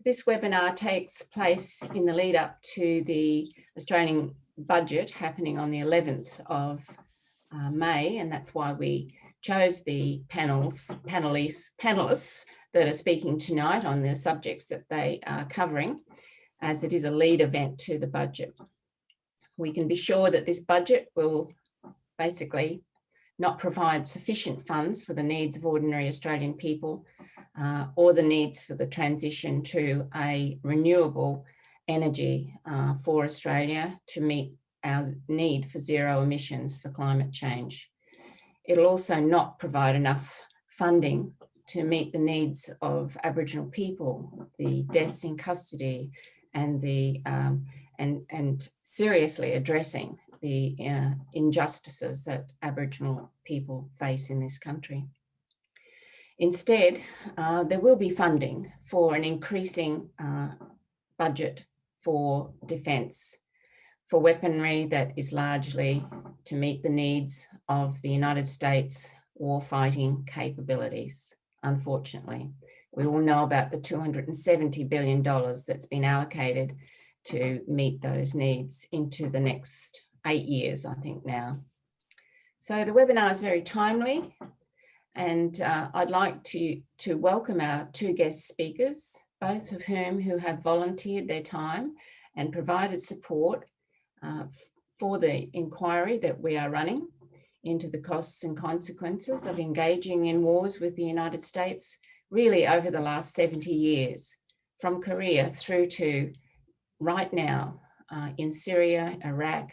This webinar takes place in the lead up to the Australian budget happening on the 11th of May, and that's why we chose the panelists that are speaking tonight on the subjects that they are covering, as it is a lead event to the budget. We can be sure that this budget will basically not provide sufficient funds for the needs of ordinary Australian people or the needs for the transition to a renewable energy for Australia to meet our need for zero emissions for climate change. It'll also not provide enough funding to meet the needs of Aboriginal people, the deaths in custody, and the and seriously addressing the injustices that Aboriginal people face in this country. Instead, there will be funding for an increasing budget for defence, for weaponry that is largely to meet the needs of the United States warfighting capabilities, unfortunately. We all know about the $270 billion that's been allocated to meet those needs into the next 8 years, I think now. So the webinar is very timely, and I'd like to welcome our two guest speakers, both of whom have volunteered their time and provided support for the inquiry that we are running into the costs and consequences of engaging in wars with the United States, really over the last 70 years, from Korea through to right now in Syria, Iraq,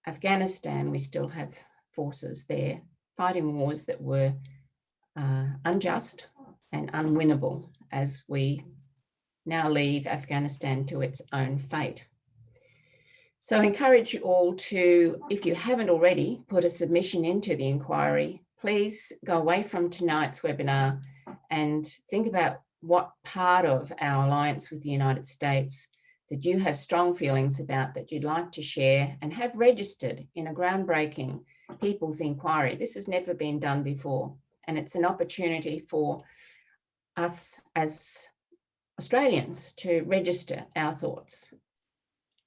Afghanistan. We still have forces there fighting wars that were unjust and unwinnable as we now leave Afghanistan to its own fate. So I encourage you all to, if you haven't already, put a submission into the inquiry. Please go away from tonight's webinar and think about what part of our alliance with the United States that you have strong feelings about, that you'd like to share and have registered in a groundbreaking people's inquiry. This has never been done before, and it's an opportunity for us as Australians to register our thoughts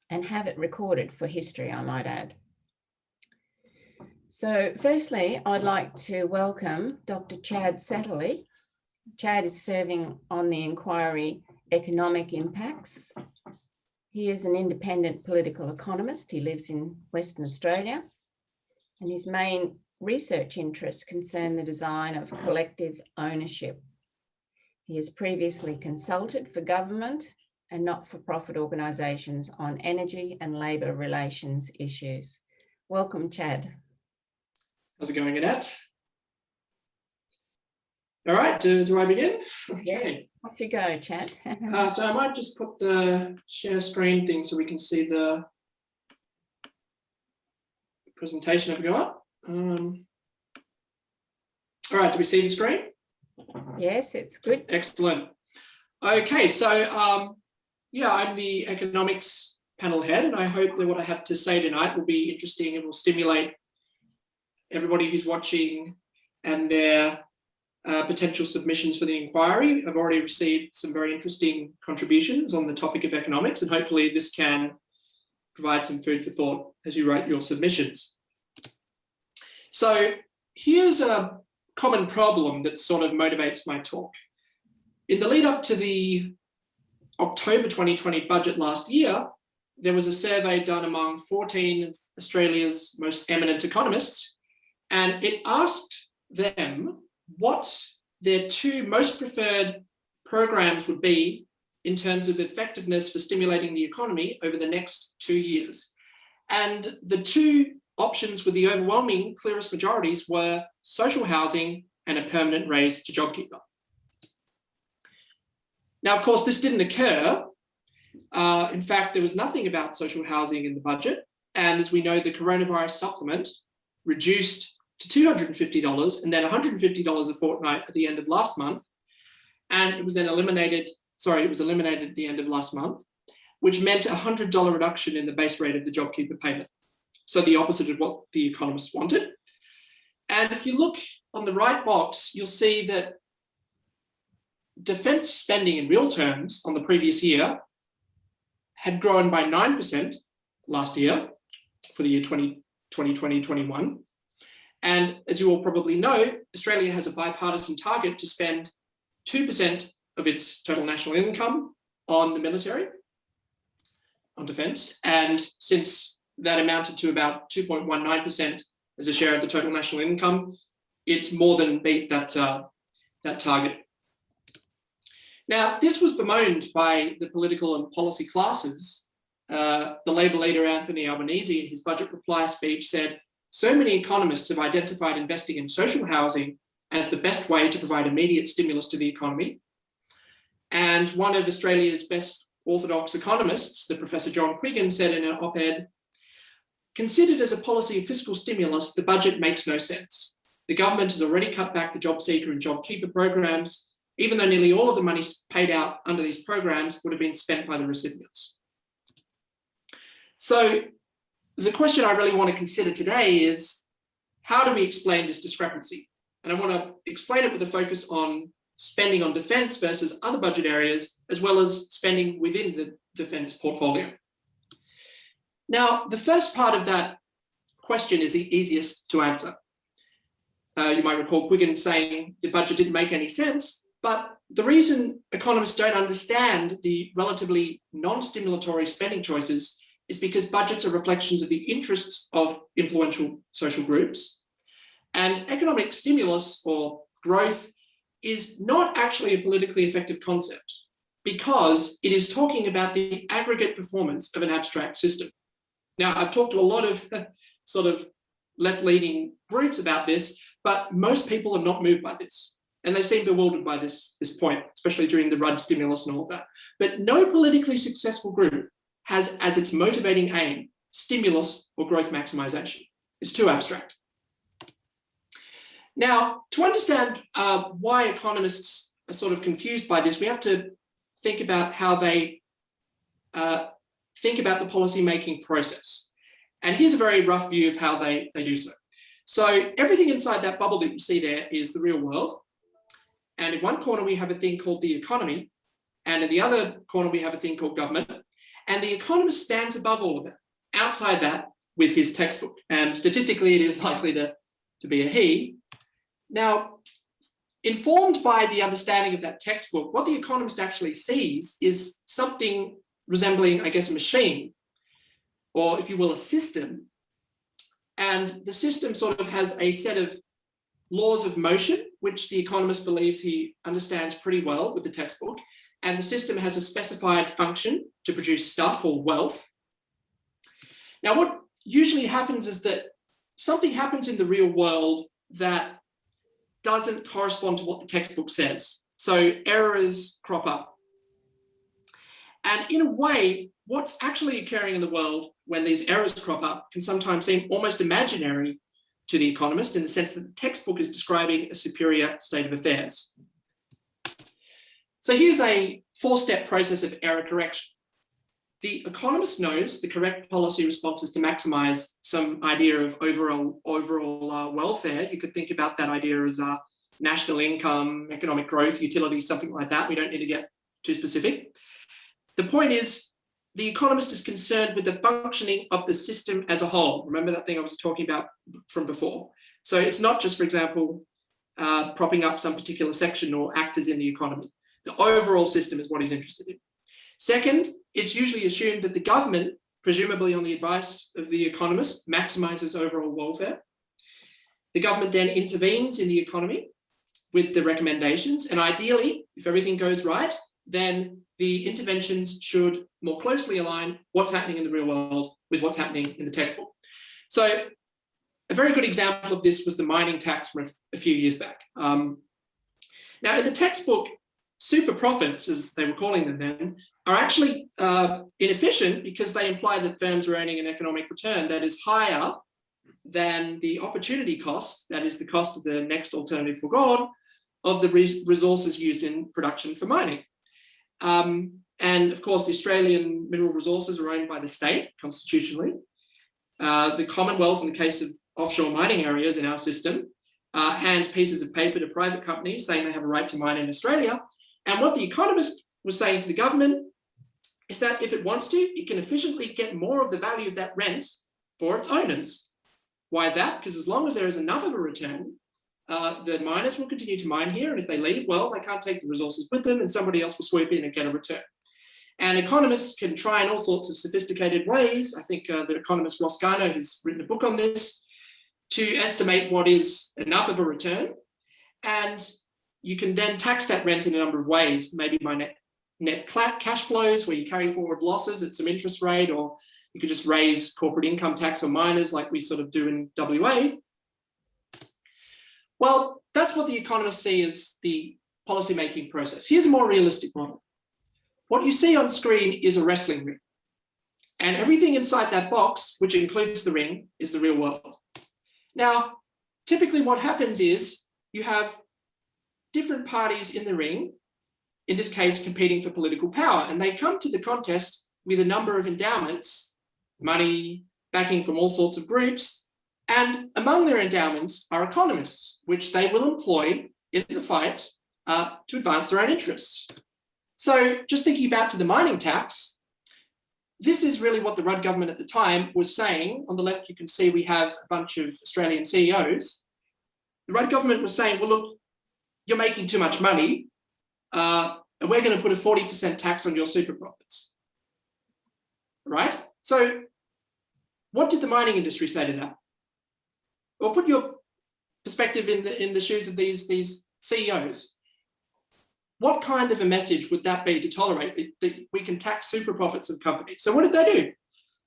and have it recorded for history, I might add. So firstly, I'd like to welcome Dr. Chad Satterlee. Chad is serving on the inquiry Economic Impacts. He is an independent political economist. He lives in Western Australia, and his main research interests concern the design of collective ownership. He has previously consulted for government and not-for-profit organisations on energy and labour relations issues. Welcome, Chad. How's it going, Annette? All right, do I begin? Okay. Yes, off you go, Chad. So I might just put the share screen thing so we can see the presentation I've got. All right, do we see the screen? Yes, it's good. Excellent. Okay, so yeah, I'm the economics panel head, and I hope that what I have to say tonight will be interesting and will stimulate everybody who's watching and their potential submissions for the inquiry. I've already received some very interesting contributions on the topic of economics, and hopefully this can provide some food for thought as you write your submissions. So here's a common problem that sort of motivates my talk. In the lead up to the October 2020 budget last year, there was a survey done among 14 of Australia's most eminent economists, and it asked them what their two most preferred programs would be in terms of effectiveness for stimulating the economy over the next 2 years. And the two options with the overwhelming clearest majorities were social housing and a permanent raise to JobKeeper. Now, of course, this didn't occur. In fact, there was nothing about social housing in the budget. And as we know, the coronavirus supplement reduced to $250 and then $150 a fortnight at the end of last month. And it was then eliminated, it was eliminated at the end of last month, which meant a $100 reduction in the base rate of the JobKeeper payment. So the opposite of what the economists wanted. And if you look on the right box, you'll see that defence spending in real terms on the previous year had grown by 9% last year for the year 2020-21. And as you all probably know, Australia has a bipartisan target to spend 2% of its total national income on the military, on defence. And since that amounted to about 2.19% as a share of the total national income, it's more than beat that target. Now, this was bemoaned by the political and policy classes. The Labor leader, Anthony Albanese, in his budget reply speech said, "So many economists have identified investing in social housing as the best way to provide immediate stimulus to the economy." And one of Australia's best orthodox economists, the Professor John Quiggin, said in an op-ed, "Considered as a policy of fiscal stimulus, the budget makes no sense. The government has already cut back the JobSeeker and JobKeeper programs, even though nearly all of the money paid out under these programs would have been spent by the recipients." So the question I really want to consider today is, how do we explain this discrepancy? And I want to explain it with a focus on spending on defence versus other budget areas, as well as spending within the defence portfolio. Now, the first part of that question is the easiest to answer. You might recall Quiggin saying the budget didn't make any sense, but the reason economists don't understand the relatively non-stimulatory spending choices is because budgets are reflections of the interests of influential social groups. And economic stimulus or growth is not actually a politically effective concept because it is talking about the aggregate performance of an abstract system. Now, I've talked to a lot of sort of left-leaning groups about this, but most people are not moved by this. And they seem bewildered by this point, especially during the Rudd stimulus and all of that. But no politically successful group has as its motivating aim stimulus or growth maximization. It's too abstract. Now, to understand why economists are sort of confused by this, we have to think about how they think about the policy-making process. And here's a very rough view of how they do so. So everything inside that bubble that you see there is the real world. And in one corner, we have a thing called the economy. And in the other corner, we have a thing called government. And the economist stands above all of that, outside that with his textbook. And statistically, it is likely to be a he. Now, informed by the understanding of that textbook, what the economist actually sees is something resembling, I guess, a machine, or if you will, a system. And the system sort of has a set of laws of motion, which the economist believes he understands pretty well with the textbook. And the system has a specified function to produce stuff or wealth. Now, what usually happens is that something happens in the real world that doesn't correspond to what the textbook says. So errors crop up. And in a way, what's actually occurring in the world when these errors crop up can sometimes seem almost imaginary to the economist in the sense that the textbook is describing a superior state of affairs. So here's a four-step process of error correction. The economist knows the correct policy response is to maximize some idea of overall welfare. You could think about that idea as national income, economic growth, utility, something like that. We don't need to get too specific. The point is, the economist is concerned with the functioning of the system as a whole. Remember that thing I was talking about from before. So it's not just, for example, propping up some particular section or actors in the economy. The overall system is what he's interested in. Second, it's usually assumed that the government, presumably on the advice of the economist, maximizes overall welfare. The government then intervenes in the economy with the recommendations, and ideally, if everything goes right, then the interventions should more closely align what's happening in the real world with what's happening in the textbook. So a very good example of this was the mining tax from a few years back. Now in the textbook, super profits, as they were calling them then, are actually inefficient because they imply that firms are earning an economic return that is higher than the opportunity cost, that is the cost of the next alternative foregone, of the resources used in production for mining. And of course, the Australian mineral resources are owned by the state constitutionally. The Commonwealth, in the case of offshore mining areas in our system, hands pieces of paper to private companies saying they have a right to mine in Australia. And what the economist was saying to the government is that if it wants to, it can efficiently get more of the value of that rent for its owners. Why is that? Because as long as there is enough of a return, the miners will continue to mine here. And if they leave, well, they can't take the resources with them and somebody else will swoop in and get a return. And economists can try in all sorts of sophisticated ways. I think the economist Ross Garnaut has written a book on this to estimate what is enough of a return. And you can then tax that rent in a number of ways, maybe by net cash flows, where you carry forward losses at some interest rate, or you could just raise corporate income tax on miners like we sort of do in WA. Well, that's what the economists see as the policymaking process. Here's a more realistic model. What you see on screen is a wrestling ring. And everything inside that box, which includes the ring, is the real world. Now, typically what happens is you have different parties in the ring, in this case, competing for political power, and they come to the contest with a number of endowments, money, backing from all sorts of groups, and among their endowments are economists, which they will employ in the fight to advance their own interests. So just thinking back to the mining tax, this is really what the Rudd government at the time was saying. On the left, you can see we have a bunch of Australian CEOs. The Rudd government was saying, well, look, you're making too much money, and we're going to put a 40% tax on your super profits, right? So what did the mining industry say to that? Well, put your perspective in the shoes of these CEOs. What kind of a message would that be to tolerate that we can tax super profits of companies? So what did they do?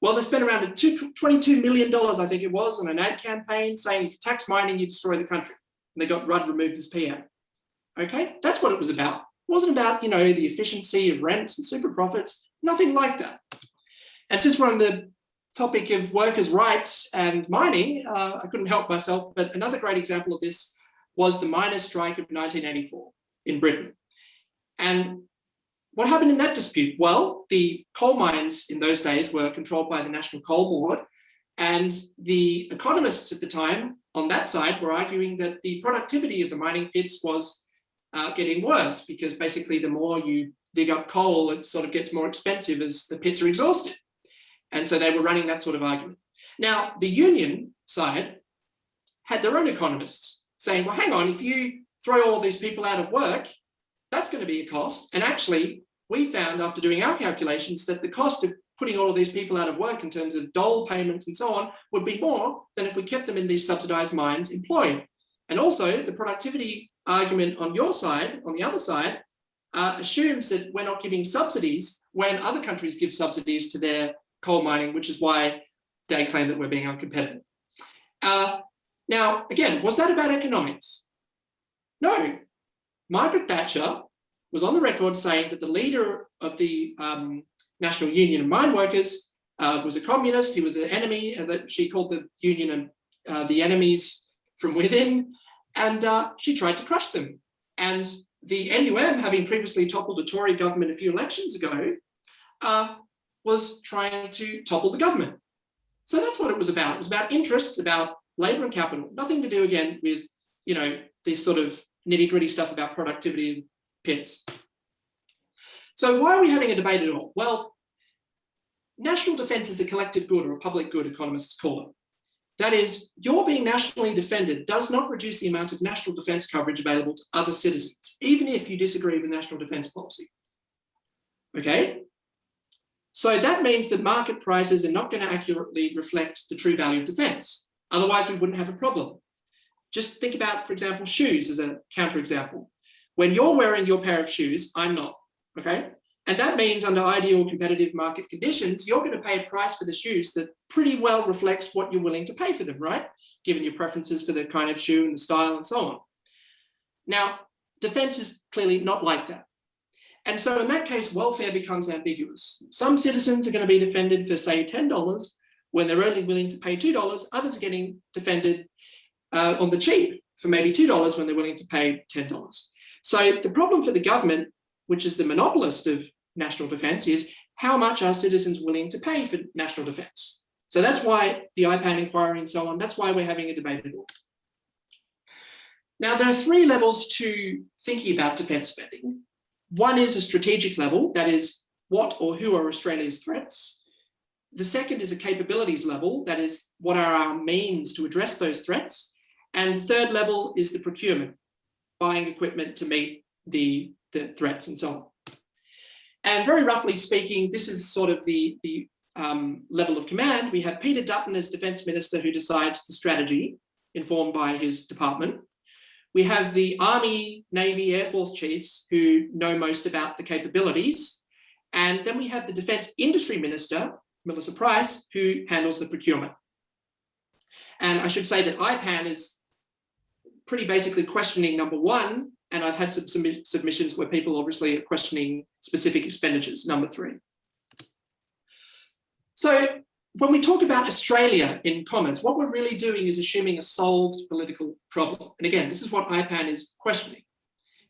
Well, they spent around $22 million, I think it was, on an ad campaign saying if you tax mining, you destroy the country. And they got Rudd removed as PM. Okay, that's what it was about. It wasn't about, you know, the efficiency of rents and super profits, nothing like that. And since we're on the topic of workers' rights and mining, I couldn't help myself, but another great example of this was the miners' strike of 1984 in Britain. And what happened in that dispute? Well, the coal mines in those days were controlled by the National Coal Board, and the economists at the time on that side were arguing that the productivity of the mining pits was getting worse, because basically the more you dig up coal, it sort of gets more expensive as the pits are exhausted. And so they were running that sort of argument. Now, the union side had their own economists saying, well, hang on, if you throw all these people out of work, that's going to be a cost. And actually, we found after doing our calculations that the cost of putting all of these people out of work in terms of dole payments and so on would be more than if we kept them in these subsidized mines employed. And also the productivity argument on your side, on the other side, assumes that we're not giving subsidies when other countries give subsidies to their coal mining, which is why they claim that we're being uncompetitive. Now, again, was that about economics? No. Margaret Thatcher was on the record saying that the leader of the National Union of Mine Workers was a communist. He was an enemy, and that she called the union the enemies from within, and she tried to crush them. And the NUM, having previously toppled a Tory government a few elections ago, was trying to topple the government. So that's what it was about. It was about interests, about labour and capital. Nothing to do, again, with, you know, this sort of nitty-gritty stuff about productivity and pits. So why are we having a debate at all? Well, national defence is a collective good, or a public good, economists call it. That is, your being nationally defended does not reduce the amount of national defence coverage available to other citizens, even if you disagree with national defence policy. Okay? So that means that market prices are not going to accurately reflect the true value of defence. Otherwise, we wouldn't have a problem. Just think about, for example, shoes as a counterexample. When you're wearing your pair of shoes, I'm not, okay? And that means under ideal competitive market conditions, you're going to pay a price for the shoes that pretty well reflects what you're willing to pay for them, right? Given your preferences for the kind of shoe and the style and so on. Now, defence is clearly not like that. And so in that case, welfare becomes ambiguous. Some citizens are going to be defended for, say, $10 when they're only willing to pay $2. Others are getting defended on the cheap for maybe $2 when they're willing to pay $10. So the problem for the government, which is the monopolist of national defence, is how much are citizens willing to pay for national defence? So that's why the IPAN inquiry and so on, that's why we're having a debate at all. Now, there are three levels to thinking about defence spending. One is a strategic level, that is, what or who are Australia's threats. The second is a capabilities level, that is, what are our means to address those threats. And the third level is the procurement, buying equipment to meet the threats and so on. And very roughly speaking, this is sort of the level of command. We have Peter Dutton as Defence Minister, who decides the strategy, informed by his department. We have the Army, Navy, Air Force chiefs who know most about the capabilities. And then we have the Defence Industry Minister, Melissa Price, who handles the procurement. And I should say that IPAN is pretty basically questioning number one, and I've had some submissions where people obviously are questioning specific expenditures, number three. So when we talk about Australia in comments, what we're really doing is assuming a solved political problem. And again, this is what IPAN is questioning.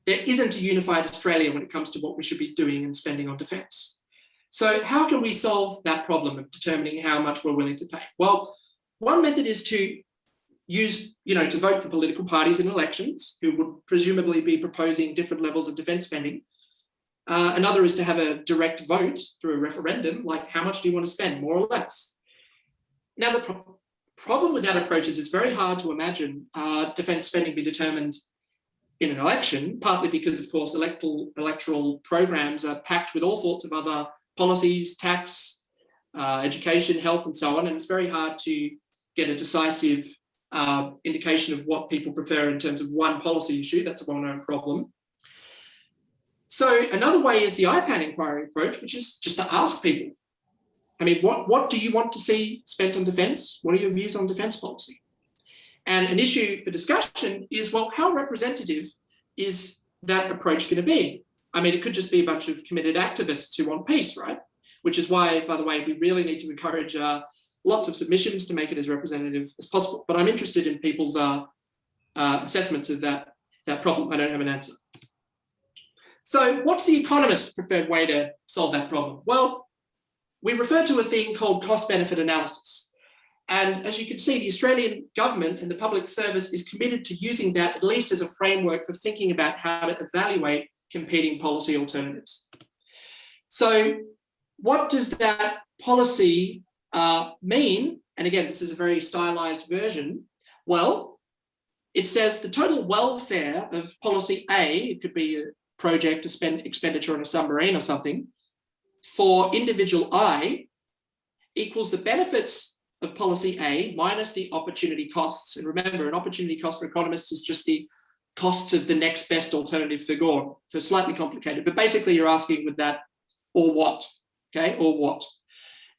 There isn't a unified Australia when it comes to what we should be doing and spending on defence. So how can we solve that problem of determining how much we're willing to pay? Well, one method is to use, to vote for political parties in elections who would presumably be proposing different levels of defence spending. Another is to have a direct vote through a referendum, like how much do you want to spend, more or less? Now, the problem with that approach is it's very hard to imagine defence spending be determined in an election, partly because, of course, electoral programs are packed with all sorts of other policies, tax, education, health, and so on, and it's very hard to get a decisive indication of what people prefer in terms of one policy issue. That's a well-known problem. So another way is the IPAN inquiry approach, which is just to ask people, I mean, what do you want to see spent on defence? What are your views on defence policy? And an issue for discussion is, well, how representative is that approach going to be? I mean, it could just be a bunch of committed activists who want peace, right? Which is why, by the way, we really need to encourage lots of submissions to make it as representative as possible. But I'm interested in people's assessments of that problem. I don't have an answer. So what's the economist's preferred way to solve that problem? Well, we refer to a thing called cost-benefit analysis. And as you can see, the Australian government and the public service is committed to using that at least as a framework for thinking about how to evaluate competing policy alternatives. So what does that policy mean? And again, this is a very stylized version. Well, it says the total welfare of policy A, it could be a project to spend expenditure on a submarine or something, for individual I equals the benefits of policy A minus the opportunity costs. And remember, an opportunity cost for economists is just the costs of the next best alternative for Gordon. So slightly complicated, but basically you're asking with that, or what, okay, or what.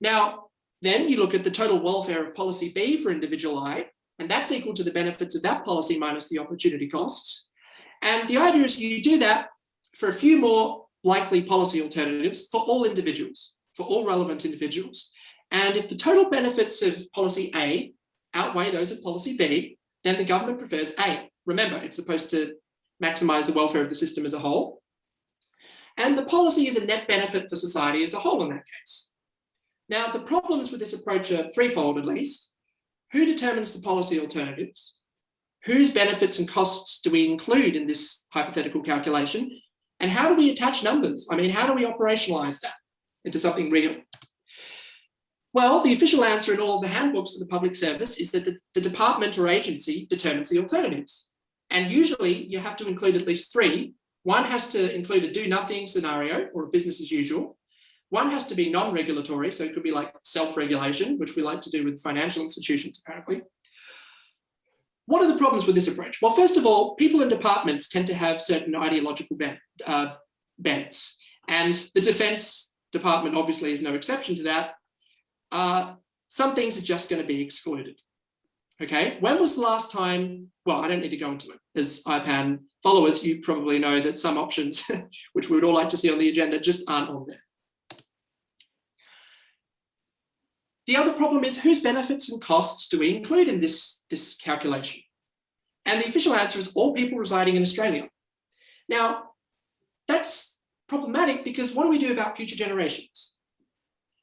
Now, then you look at the total welfare of policy B for individual I, and that's equal to the benefits of that policy minus the opportunity costs. And the idea is you do that for a few more likely policy alternatives for all individuals, for all relevant individuals. And if the total benefits of policy A outweigh those of policy B, then the government prefers A. Remember, it's supposed to maximise the welfare of the system as a whole. And the policy is a net benefit for society as a whole in that case. Now, the problems with this approach are threefold at least. Who determines the policy alternatives? Whose benefits and costs do we include in this hypothetical calculation? And how do we attach numbers? I mean, how do we operationalise that into something real? Well, the official answer in all of the handbooks for the public service is that the department or agency determines the alternatives. And usually you have to include at least three. One has to include a do-nothing scenario or a business as usual. One has to be non-regulatory, so it could be like self-regulation, which we like to do with financial institutions, apparently. What are the problems with this approach? Well, first of all, people in departments tend to have certain ideological bents, and the Defence Department obviously is no exception to that. Some things are just going to be excluded. Okay, when was the last time? Well, I don't need to go into it. As IPAN followers, you probably know that some options, which we would all like to see on the agenda, just aren't on there. The other problem is whose benefits and costs do we include in this calculation? And the official answer is all people residing in Australia. Now, that's problematic because what do we do about future generations?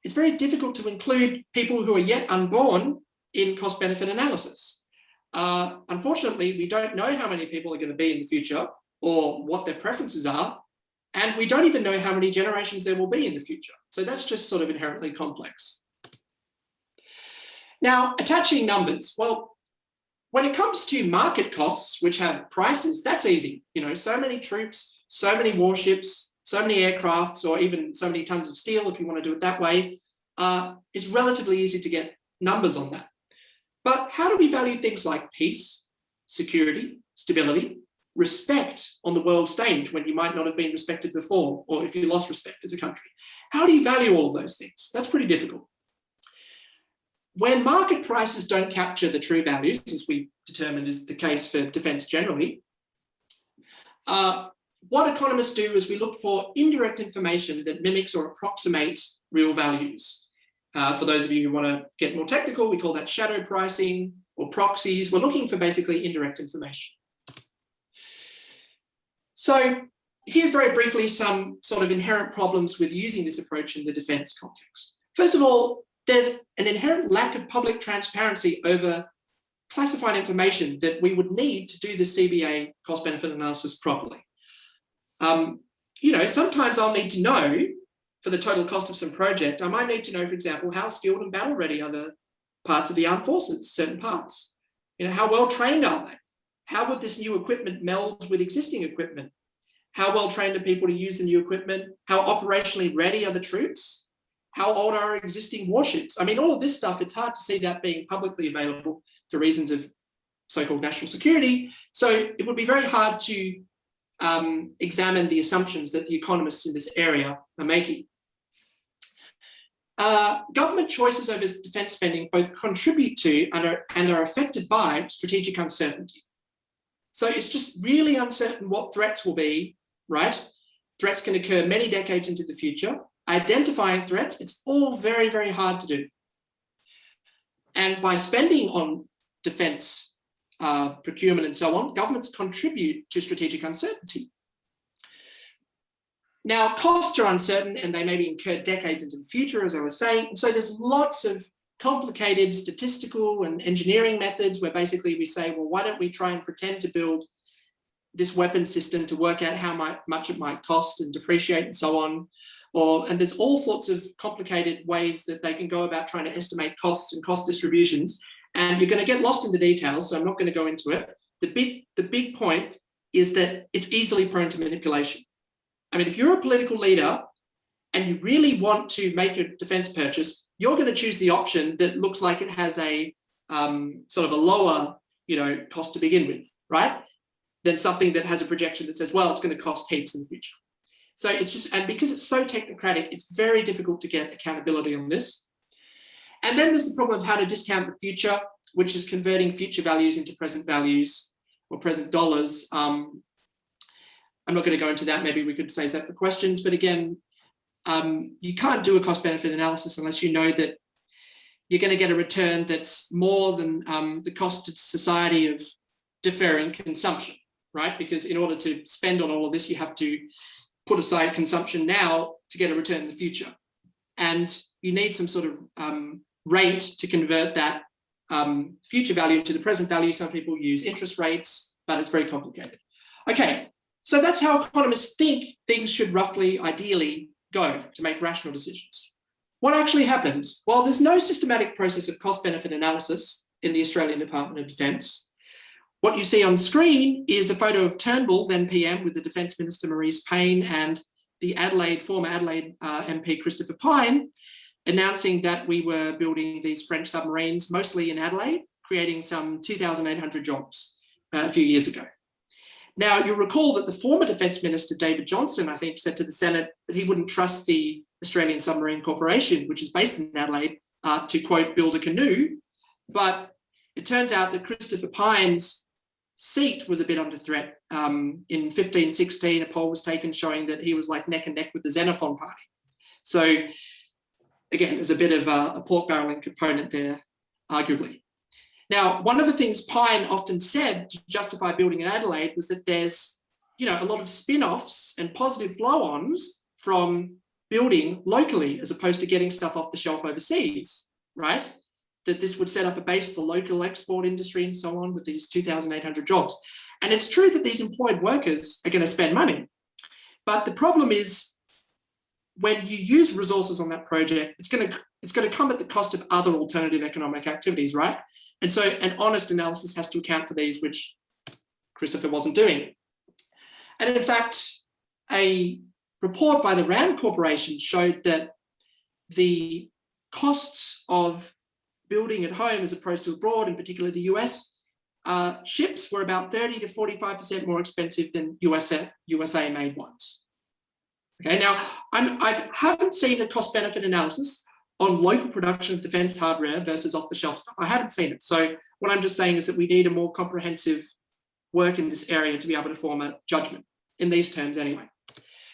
It's very difficult to include people who are yet unborn in cost-benefit analysis. Unfortunately, we don't know how many people are going to be in the future or what their preferences are. And we don't even know how many generations there will be in the future. So that's just sort of inherently complex. Now, attaching numbers. Well, when it comes to market costs, which have prices, that's easy. You know, so many troops, so many warships, so many aircrafts, or even so many tons of steel, if you want to do it that way, it's relatively easy to get numbers on that. But how do we value things like peace, security, stability, respect on the world stage when you might not have been respected before, or if you lost respect as a country? How do you value all of those things? That's pretty difficult. When market prices don't capture the true values, as we determined is the case for defence generally, what economists do is we look for indirect information that mimics or approximates real values. For those of you who want to get more technical, we call that shadow pricing or proxies. We're looking for basically indirect information. So here's very briefly some sort of inherent problems with using this approach in the defence context. First of all, there's an inherent lack of public transparency over classified information that we would need to do the CBA cost-benefit analysis properly. You know, sometimes I'll need to know for the total cost of some project, I might need to know, for example, how skilled and battle ready are the parts of the armed forces, certain parts. You know, how well trained are they? How would this new equipment meld with existing equipment? How well trained are people to use the new equipment? How operationally ready are the troops? How old are our existing warships? I mean, all of this stuff, it's hard to see that being publicly available for reasons of so-called national security. So it would be very hard to examine the assumptions that the economists in this area are making. Government choices over defence spending both contribute to and are affected by strategic uncertainty. So it's just really uncertain what threats will be, right? Threats can occur many decades into the future. Identifying threats, it's all very, very hard to do. And by spending on defence procurement and so on, governments contribute to strategic uncertainty. Now, costs are uncertain and they may be incurred decades into the future, as I was saying. So there's lots of complicated statistical and engineering methods where basically we say, well, why don't we try and pretend to build this weapon system to work out how much it might cost and depreciate and so on. And there's all sorts of complicated ways that they can go about trying to estimate costs and cost distributions. And you're going to get lost in the details, so I'm not going to go into it. The big point is that it's easily prone to manipulation. I mean, if you're a political leader and you really want to make a defence purchase, you're going to choose the option that looks like it has a sort of a lower, cost to begin with, right? Than something that has a projection that says, well, it's going to cost heaps in the future. So it's just, and because it's so technocratic, it's very difficult to get accountability on this. And then there's the problem of how to discount the future, which is converting future values into present values or present dollars. I'm not going to go into that. Maybe we could save that for questions. But again, you can't do a cost-benefit analysis unless you know that you're going to get a return that's more than the cost to society of deferring consumption, right? Because in order to spend on all of this, you have to put aside consumption now to get a return in the future. And you need some sort of rate to convert that future value into the present value. Some people use interest rates, but it's very complicated. Okay, so that's how economists think things should roughly, ideally, go to make rational decisions. What actually happens? Well, there's no systematic process of cost-benefit analysis in the Australian Department of Defence. What you see on screen is a photo of Turnbull, then PM, with the Defence Minister Maurice Payne and the former Adelaide MP Christopher Pyne, announcing that we were building these French submarines, mostly in Adelaide, creating some 2,800 jobs a few years ago. Now, you'll recall that the former Defence Minister, David Johnson, I think, said to the Senate that he wouldn't trust the Australian Submarine Corporation, which is based in Adelaide, to, quote, build a canoe. But it turns out that Christopher Pyne's seat was a bit under threat. In 1516, a poll was taken showing that he was like neck and neck with the Xenophon party. So again, there's a bit of a pork barreling component there, arguably. Now, one of the things Pyne often said to justify building in Adelaide was that there's, a lot of spin-offs and positive flow-ons from building locally as opposed to getting stuff off the shelf overseas, right? That this would set up a base for local export industry and so on with these 2,800 jobs. And it's true that these employed workers are going to spend money. But the problem is when you use resources on that project, it's going to come at the cost of other alternative economic activities, right? And so an honest analysis has to account for these, which Christopher wasn't doing. And in fact, a report by the Rand Corporation showed that the costs of building at home as opposed to abroad, in particular the US, ships were about 30 to 45% more expensive than USA made ones. Okay, now I haven't seen a cost benefit analysis on local production of defense hardware versus off the shelf stuff. I haven't seen it. So what I'm just saying is that we need a more comprehensive work in this area to be able to form a judgment in these terms anyway.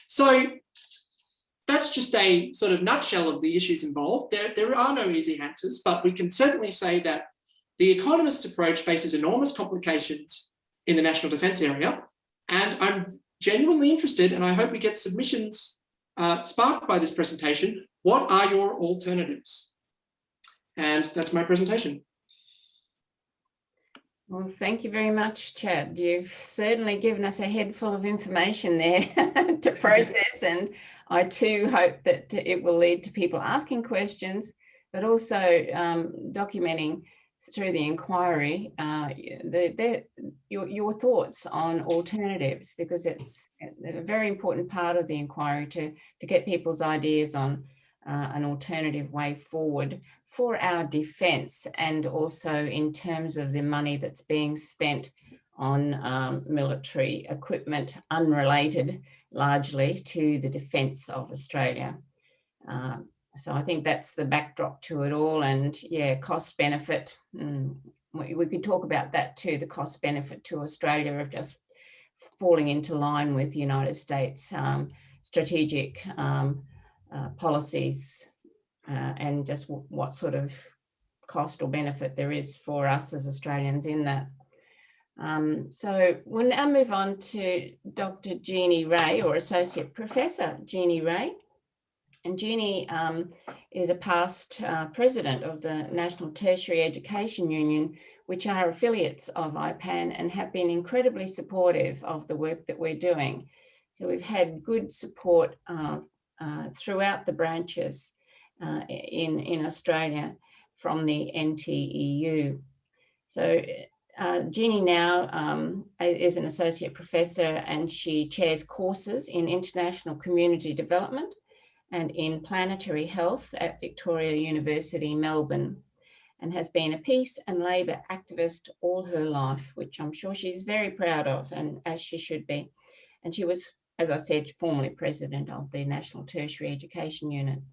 So that's just a sort of nutshell of the issues involved. There are no easy answers, but we can certainly say that the economist's approach faces enormous complications in the national defence area. And I'm genuinely interested, and I hope we get submissions sparked by this presentation. What are your alternatives? And that's my presentation. Well, thank you very much, Chad. You've certainly given us a head full of information there to process, and I too hope that it will lead to people asking questions, but also documenting through the inquiry your thoughts on alternatives, because it's a very important part of the inquiry to get people's ideas on an alternative way forward for our defence, and also in terms of the money that's being spent on military equipment unrelated largely to the defence of Australia. So I think that's the backdrop to it all. And yeah, cost benefit, we could talk about that too, the cost benefit to Australia of just falling into line with United States strategic policies, and just what sort of cost or benefit there is for us as Australians in that. So we'll now move on to Dr. Jeannie Ray, or Associate Professor Jeannie Ray. And Jeannie is a past president of the National Tertiary Education Union, which are affiliates of IPAN and have been incredibly supportive of the work that we're doing. So we've had good support throughout the branches in Australia from the NTEU. So Jeannie now is an associate professor, and she chairs courses in international community development and in planetary health at Victoria University, Melbourne, and has been a peace and labour activist all her life, which I'm sure she's very proud of, and as she should be. And she was, as I said, formerly president of the National Tertiary Education Union.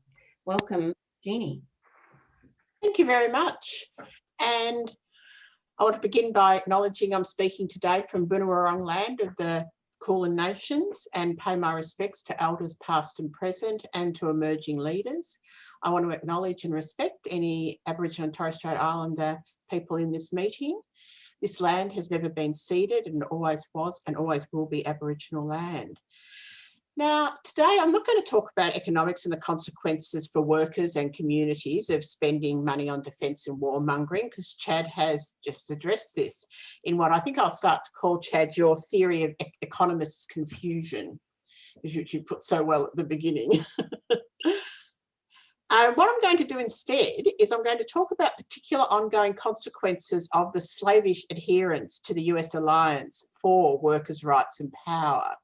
Welcome, Jeannie. Thank you very much. And I want to begin by acknowledging I'm speaking today from Bunurong land of the Kulin Nations, and pay my respects to elders past and present, and to emerging leaders. I want to acknowledge and respect any Aboriginal and Torres Strait Islander people in this meeting. This land has never been ceded, and always was and always will be Aboriginal land. Now, today I'm not going to talk about economics and the consequences for workers and communities of spending money on defence and warmongering, because Chad has just addressed this in what I think I'll start to call, Chad, your theory of economists' confusion, which you put so well at the beginning. What I'm going to do instead is I'm going to talk about particular ongoing consequences of the slavish adherence to the US alliance for workers' rights and power.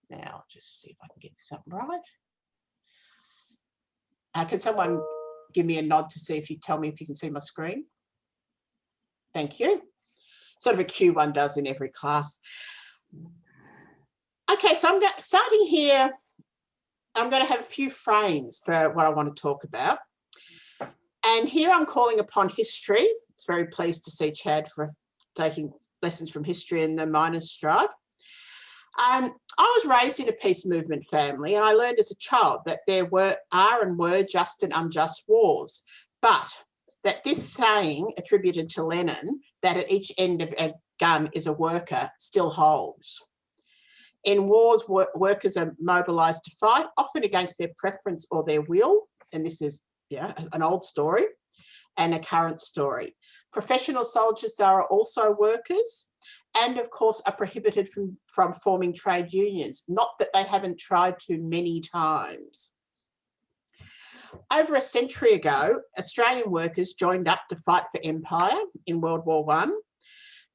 Now, I'll just see if I can get this up right. Can someone give me a nod to see if you tell me if you can see my screen? Thank you. Sort of a Q1 does in every class. Okay, so I'm starting here. I'm going to have a few frames for what I want to talk about. And here I'm calling upon history. It's very pleased to see Chad for taking lessons from history in the miners' strike. I was raised in a peace movement family, and I learned as a child that there are and were just and unjust wars, but that this saying attributed to Lenin, that at each end of a gun is a worker, still holds. In wars, workers are mobilised to fight, often against their preference or their will, and this is an old story and a current story. Professional soldiers are also workers, and of course are prohibited from forming trade unions, not that they haven't tried to many times. Over a century ago, Australian workers joined up to fight for empire in World War I,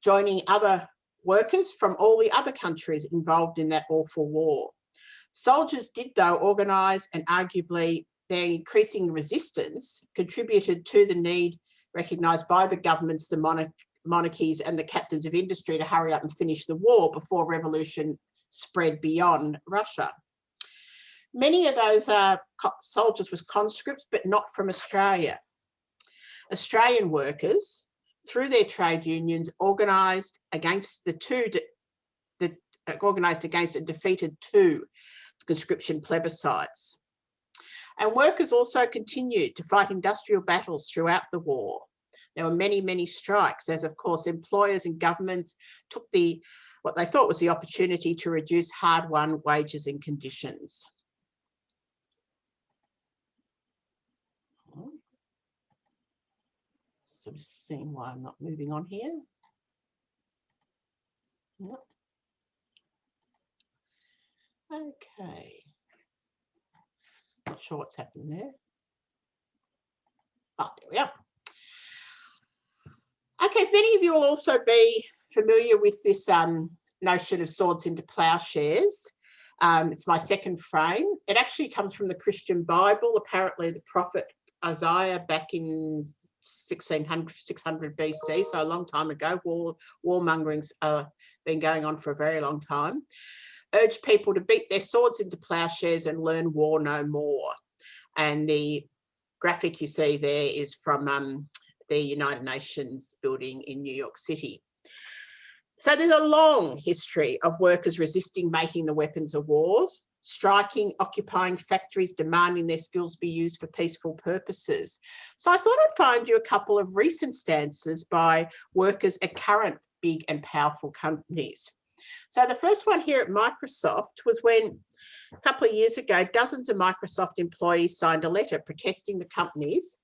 joining other workers from all the other countries involved in that awful war. Soldiers did, though, organise, and arguably their increasing resistance contributed to the need recognised by the governments, the monarchies and the captains of industry to hurry up and finish the war before revolution spread beyond Russia. Many of those soldiers was conscripts, but not from Australia. Australian workers, through their trade unions, organised against and defeated 2 conscription plebiscites. And workers also continued to fight industrial battles throughout the war. There were many, many strikes, as of course employers and governments took what they thought was the opportunity to reduce hard-won wages and conditions. So I'm just seeing why I'm not moving on here. Yep. Okay. Not sure what's happened there. Oh, there we are. Okay, as many of you will also be familiar with this notion of swords into ploughshares. It's my second frame. It actually comes from the Christian Bible. Apparently the prophet Isaiah back in 600 BC, so a long time ago. Warmongering's been going on for a very long time. Urged people to beat their swords into ploughshares and learn war no more. And the graphic you see there is from the United Nations building in New York City. So there's a long history of workers resisting making the weapons of wars, striking, occupying factories, demanding their skills be used for peaceful purposes. So I thought I'd find you a couple of recent stances by workers at current big and powerful companies. So the first one here at Microsoft was when a couple of years ago, dozens of Microsoft employees signed a letter protesting the company's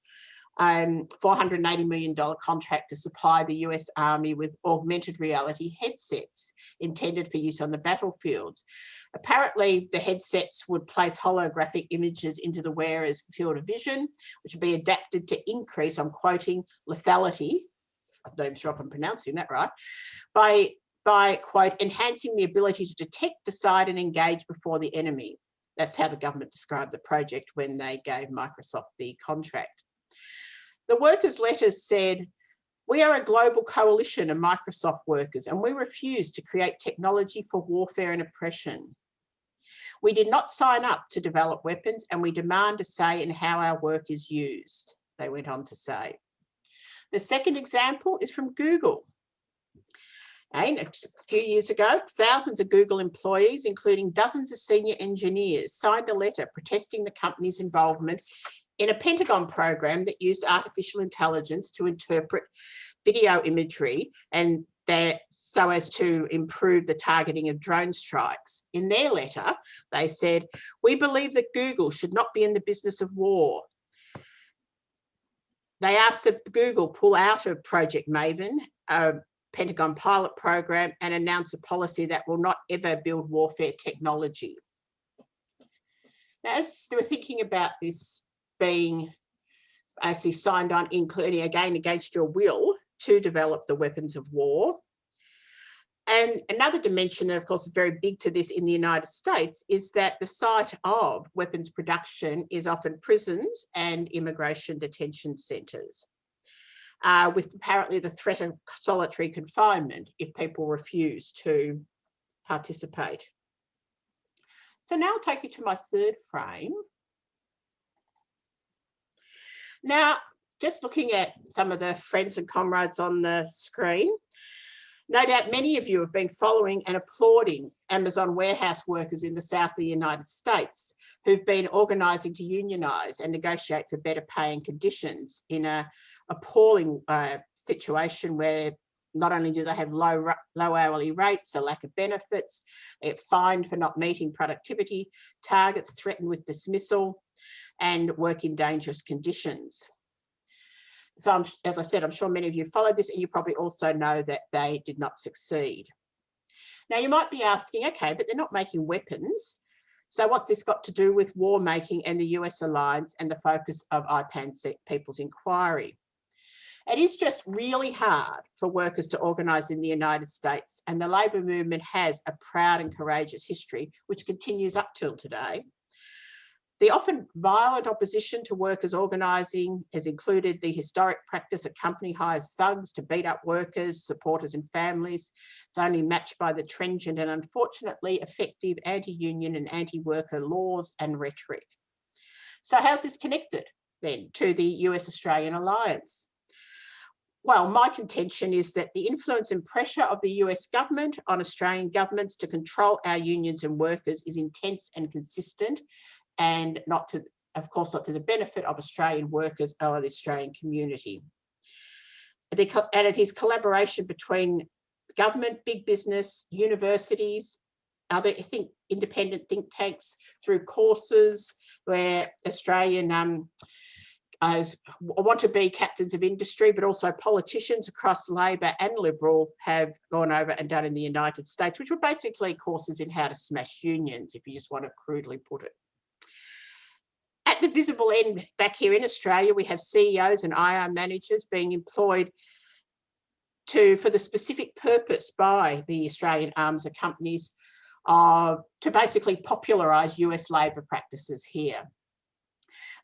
$480 million contract to supply the US Army with augmented reality headsets intended for use on the battlefields. Apparently, the headsets would place holographic images into the wearer's field of vision, which would be adapted to increase, I'm quoting, lethality, I'm not even sure if I'm pronouncing that right, by, quote, enhancing the ability to detect, decide and engage before the enemy. That's how the government described the project when they gave Microsoft the contract. The workers' letters said, "We are a global coalition of Microsoft workers and we refuse to create technology for warfare and oppression. We did not sign up to develop weapons and we demand a say in how our work is used," they went on to say. The second example is from Google. And a few years ago, thousands of Google employees, including dozens of senior engineers, signed a letter protesting the company's involvement in a Pentagon program that used artificial intelligence to interpret video imagery and so as to improve the targeting of drone strikes. In their letter, they said, "We believe that Google should not be in the business of war." They asked that Google pull out of Project Maven, a Pentagon pilot program, and announce a policy that will not ever build warfare technology. Now, as they were thinking about this being actually signed on, including again against your will, to develop the weapons of war. And another dimension, of course, very big to this in the United States, is that the site of weapons production is often prisons and immigration detention centres, with apparently the threat of solitary confinement if people refuse to participate. So now I'll take you to my third frame. Now, just looking at some of the friends and comrades on the screen, no doubt many of you have been following and applauding Amazon warehouse workers in the south of the United States who've been organising to unionise and negotiate for better pay and conditions in an appalling situation where not only do they have low hourly rates, a lack of benefits, they get fined for not meeting productivity targets, threatened with dismissal, and work in dangerous conditions. So as I said, I'm sure many of you followed this, and you probably also know that they did not succeed. Now you might be asking, okay, but they're not making weapons. So what's this got to do with war making and the US alliance and the focus of IPAN People's Inquiry? It is just really hard for workers to organise in the United States, and the labour movement has a proud and courageous history, which continues up till today. The often violent opposition to workers organising has included the historic practice that company hires thugs to beat up workers, supporters and families. It's only matched by the trenchant and unfortunately effective anti-union and anti-worker laws and rhetoric. So how's this connected then to the US-Australian alliance? Well, my contention is that the influence and pressure of the US government on Australian governments to control our unions and workers is intense and consistent, and not to, of course, not to the benefit of Australian workers or the Australian community. And it is collaboration between government, big business, universities, other independent think tanks through courses where Australian want to be captains of industry, but also politicians across Labor and Liberal have gone over and done in the United States, which were basically courses in how to smash unions, if you just want to crudely put it. At the visible end back here in Australia, we have CEOs and IR managers being employed for the specific purpose by the Australian arms companies to basically popularise US labour practices here.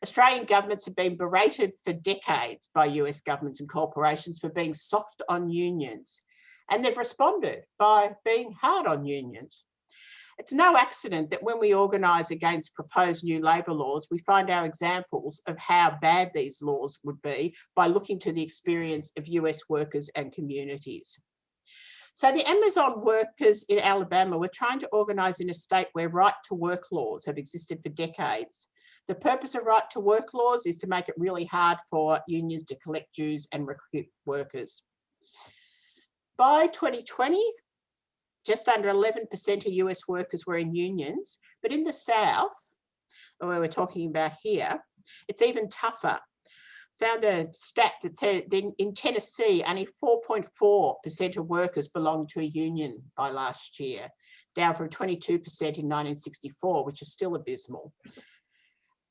Australian governments have been berated for decades by US governments and corporations for being soft on unions, and they've responded by being hard on unions. It's no accident that when we organise against proposed new labour laws, we find our examples of how bad these laws would be by looking to the experience of US workers and communities. So the Amazon workers in Alabama were trying to organise in a state where right-to-work laws have existed for decades. The purpose of right-to-work laws is to make it really hard for unions to collect dues and recruit workers. By 2020, just under 11% of US workers were in unions, but in the South, where we're talking about here, it's even tougher. Found a stat that said in Tennessee, only 4.4% of workers belonged to a union by last year, down from 22% in 1964, which is still abysmal.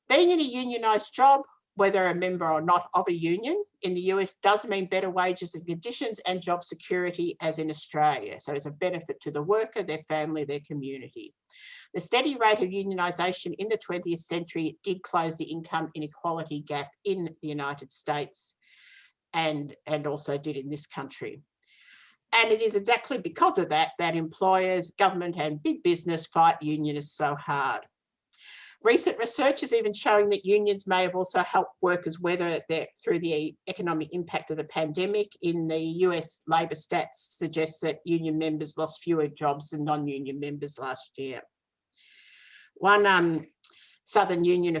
Being in a unionised job, whether a member or not of a union in the US, does mean better wages and conditions and job security as in Australia. So it's a benefit to the worker, their family, their community. The steady rate of unionisation in the 20th century did close the income inequality gap in the United States and also did in this country. And it is exactly because of that that employers, government and big business fight unionists so hard. Recent research is even showing that unions may have also helped workers weather through the economic impact of the pandemic. In the US labour stats suggests that union members lost fewer jobs than non-union members last year. One Southern Union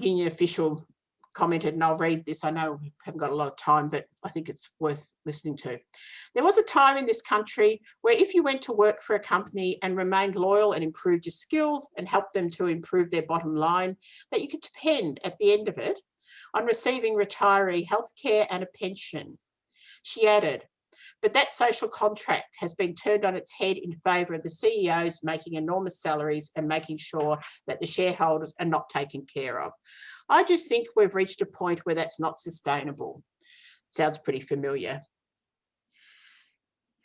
official commented, and I'll read this, I know we haven't got a lot of time, but I think it's worth listening to. There was a time in this country where if you went to work for a company and remained loyal and improved your skills and helped them to improve their bottom line, that you could depend at the end of it on receiving retiree healthcare and a pension. She added, but that social contract has been turned on its head in favour of the CEOs making enormous salaries and making sure that the shareholders are not taken care of. I just think we've reached a point where that's not sustainable. Sounds pretty familiar.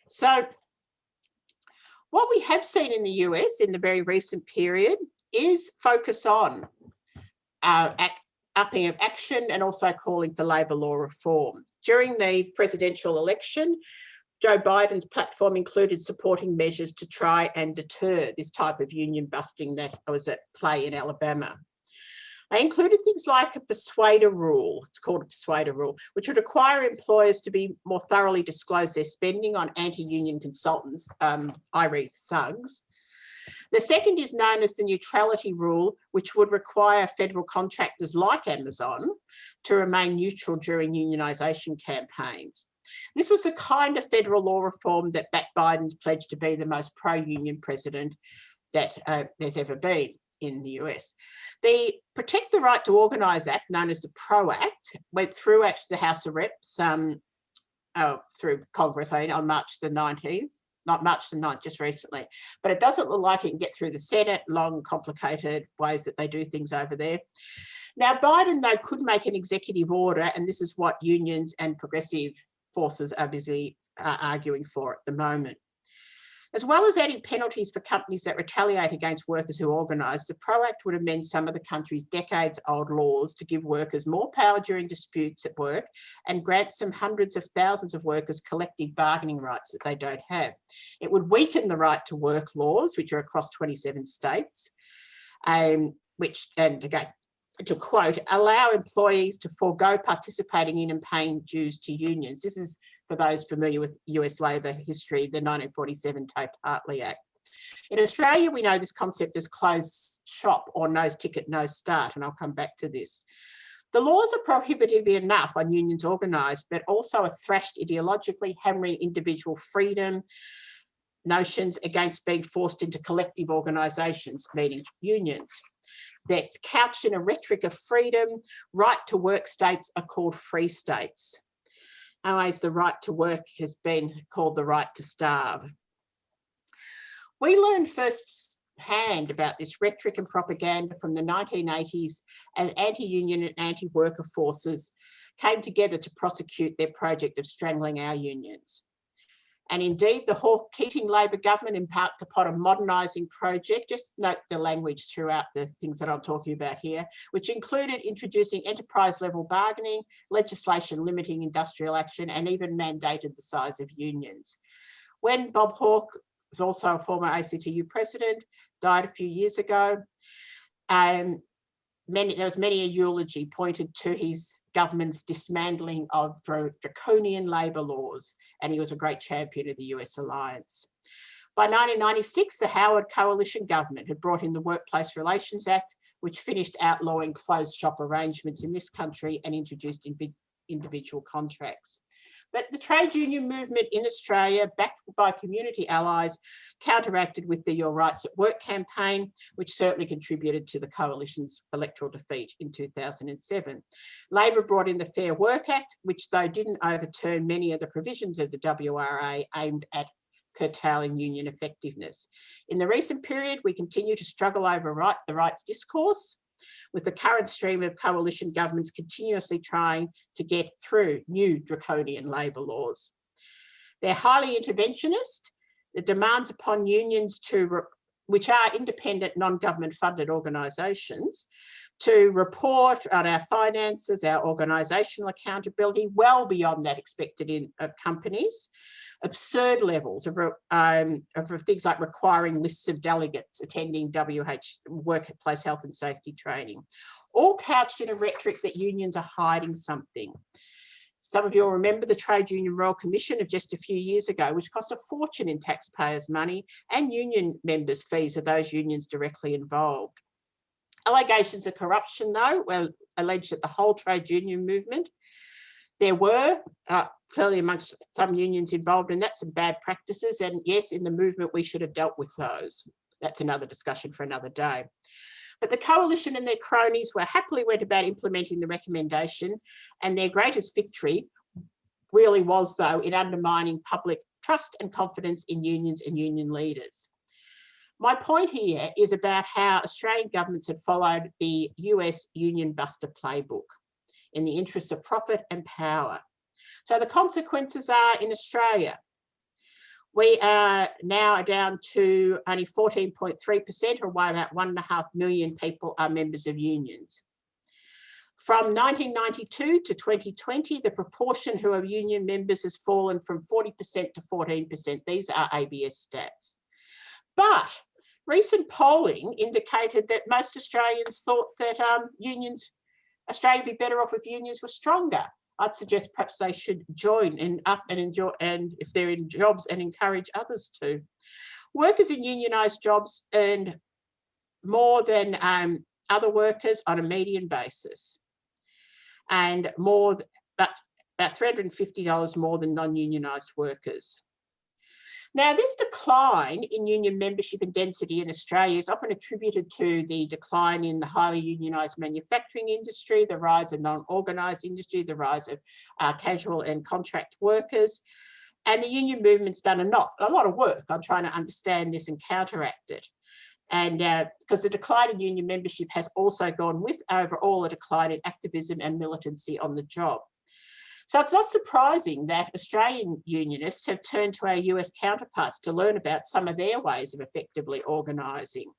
So what we have seen in the US in the very recent period is focus on upping of action and also calling for labour law reform. During the presidential election, Joe Biden's platform included supporting measures to try and deter this type of union busting that was at play in Alabama. They included things like a persuader rule, it's called a persuader rule, which would require employers to be more thoroughly disclose their spending on anti-union consultants, i.e. thugs. The second is known as the Neutrality Rule, which would require federal contractors like Amazon to remain neutral during unionisation campaigns. This was the kind of federal law reform that backed Biden's pledge to be the most pro-union president that there's ever been. in the US. The Protect the Right to Organise Act, known as the PRO Act, went through actually the House of Reps through Congress on March the 19th, not March the 9th, just recently. But it doesn't look like it can get through the Senate, long, complicated ways that they do things over there. Now, Biden, though, could make an executive order, and this is what unions and progressive forces are busy arguing for at the moment. As well as adding penalties for companies that retaliate against workers who organise, the PRO Act would amend some of the country's decades-old laws to give workers more power during disputes at work and grant some hundreds of thousands of workers collective bargaining rights that they don't have. It would weaken the right to work laws, which are across 27 states, which, and again, to quote, allow employees to forego participating in and paying dues to unions. This is, for those familiar with US labour history, the 1947 Taft-Hartley Act. In Australia, we know this concept as closed shop or no ticket, no start, and I'll come back to this. The laws are prohibitive enough on unions organised, but also are thrashed ideologically, hammering individual freedom notions against being forced into collective organisations, meaning unions. That's couched in a rhetoric of freedom. Right to work states are called free states. Always the right to work has been called the right to starve. We learned firsthand about this rhetoric and propaganda from the 1980s as anti-union and anti-worker forces came together to prosecute their project of strangling our unions. And indeed, the Hawke-Keating Labor government embarked upon a modernising project, just note the language throughout the things that I'm talking about here, which included introducing enterprise-level bargaining, legislation limiting industrial action, and even mandated the size of unions. When Bob Hawke, was also a former ACTU president, died a few years ago, there was many a eulogy pointed to his government's dismantling of draconian labour laws, and he was a great champion of the US alliance. By 1996, the Howard Coalition government had brought in the Workplace Relations Act, which finished outlawing closed shop arrangements in this country and introduced individual contracts. But the trade union movement in Australia, backed by community allies, counteracted with the Your Rights at Work campaign, which certainly contributed to the coalition's electoral defeat in 2007. Labor brought in the Fair Work Act, which though didn't overturn many of the provisions of the WRA aimed at curtailing union effectiveness. In the recent period, we continue to struggle over the rights discourse, with the current stream of coalition governments continuously trying to get through new draconian labour laws. They're highly interventionist. The demands upon unions which are independent, non-government funded organisations, to report on our finances, our organisational accountability, well beyond that expected of companies. Absurd levels of things like requiring lists of delegates attending workplace health and safety training, all couched in a rhetoric that unions are hiding something. Some of you will remember the Trade Union Royal Commission of just a few years ago, which cost a fortune in taxpayers' money and union members' fees of those unions directly involved. Allegations of corruption, though, were alleged at the whole trade union movement. There were clearly amongst some unions involved in that some bad practices, and yes, in the movement we should have dealt with those. That's another discussion for another day. But the coalition and their cronies happily went about implementing the recommendation, and their greatest victory really was, though, in undermining public trust and confidence in unions and union leaders. My point here is about how Australian governments had followed the US union buster playbook in the interests of profit and power. So the consequences are in Australia, we are now down to only 14.3%, or about 1.5 million people are members of unions. From 1992 to 2020, the proportion who are union members has fallen from 40% to 14%. These are ABS stats. But recent polling indicated that most Australians thought that Australia would be better off if unions were stronger. I'd suggest perhaps they should join and enjoy, and if they're in jobs, and encourage others to. Workers in unionised jobs earned more than other workers on a median basis, and about $350 more than non-unionised workers. Now, this decline in union membership and density in Australia is often attributed to the decline in the highly unionised manufacturing industry, the rise of non-organised industry, the rise of casual and contract workers. And the union movement's done a lot of work on trying to understand this and counteract it. And because the decline in union membership has also gone with overall a decline in activism and militancy on the job. So it's not surprising that Australian unionists have turned to our US counterparts to learn about some of their ways of effectively organising.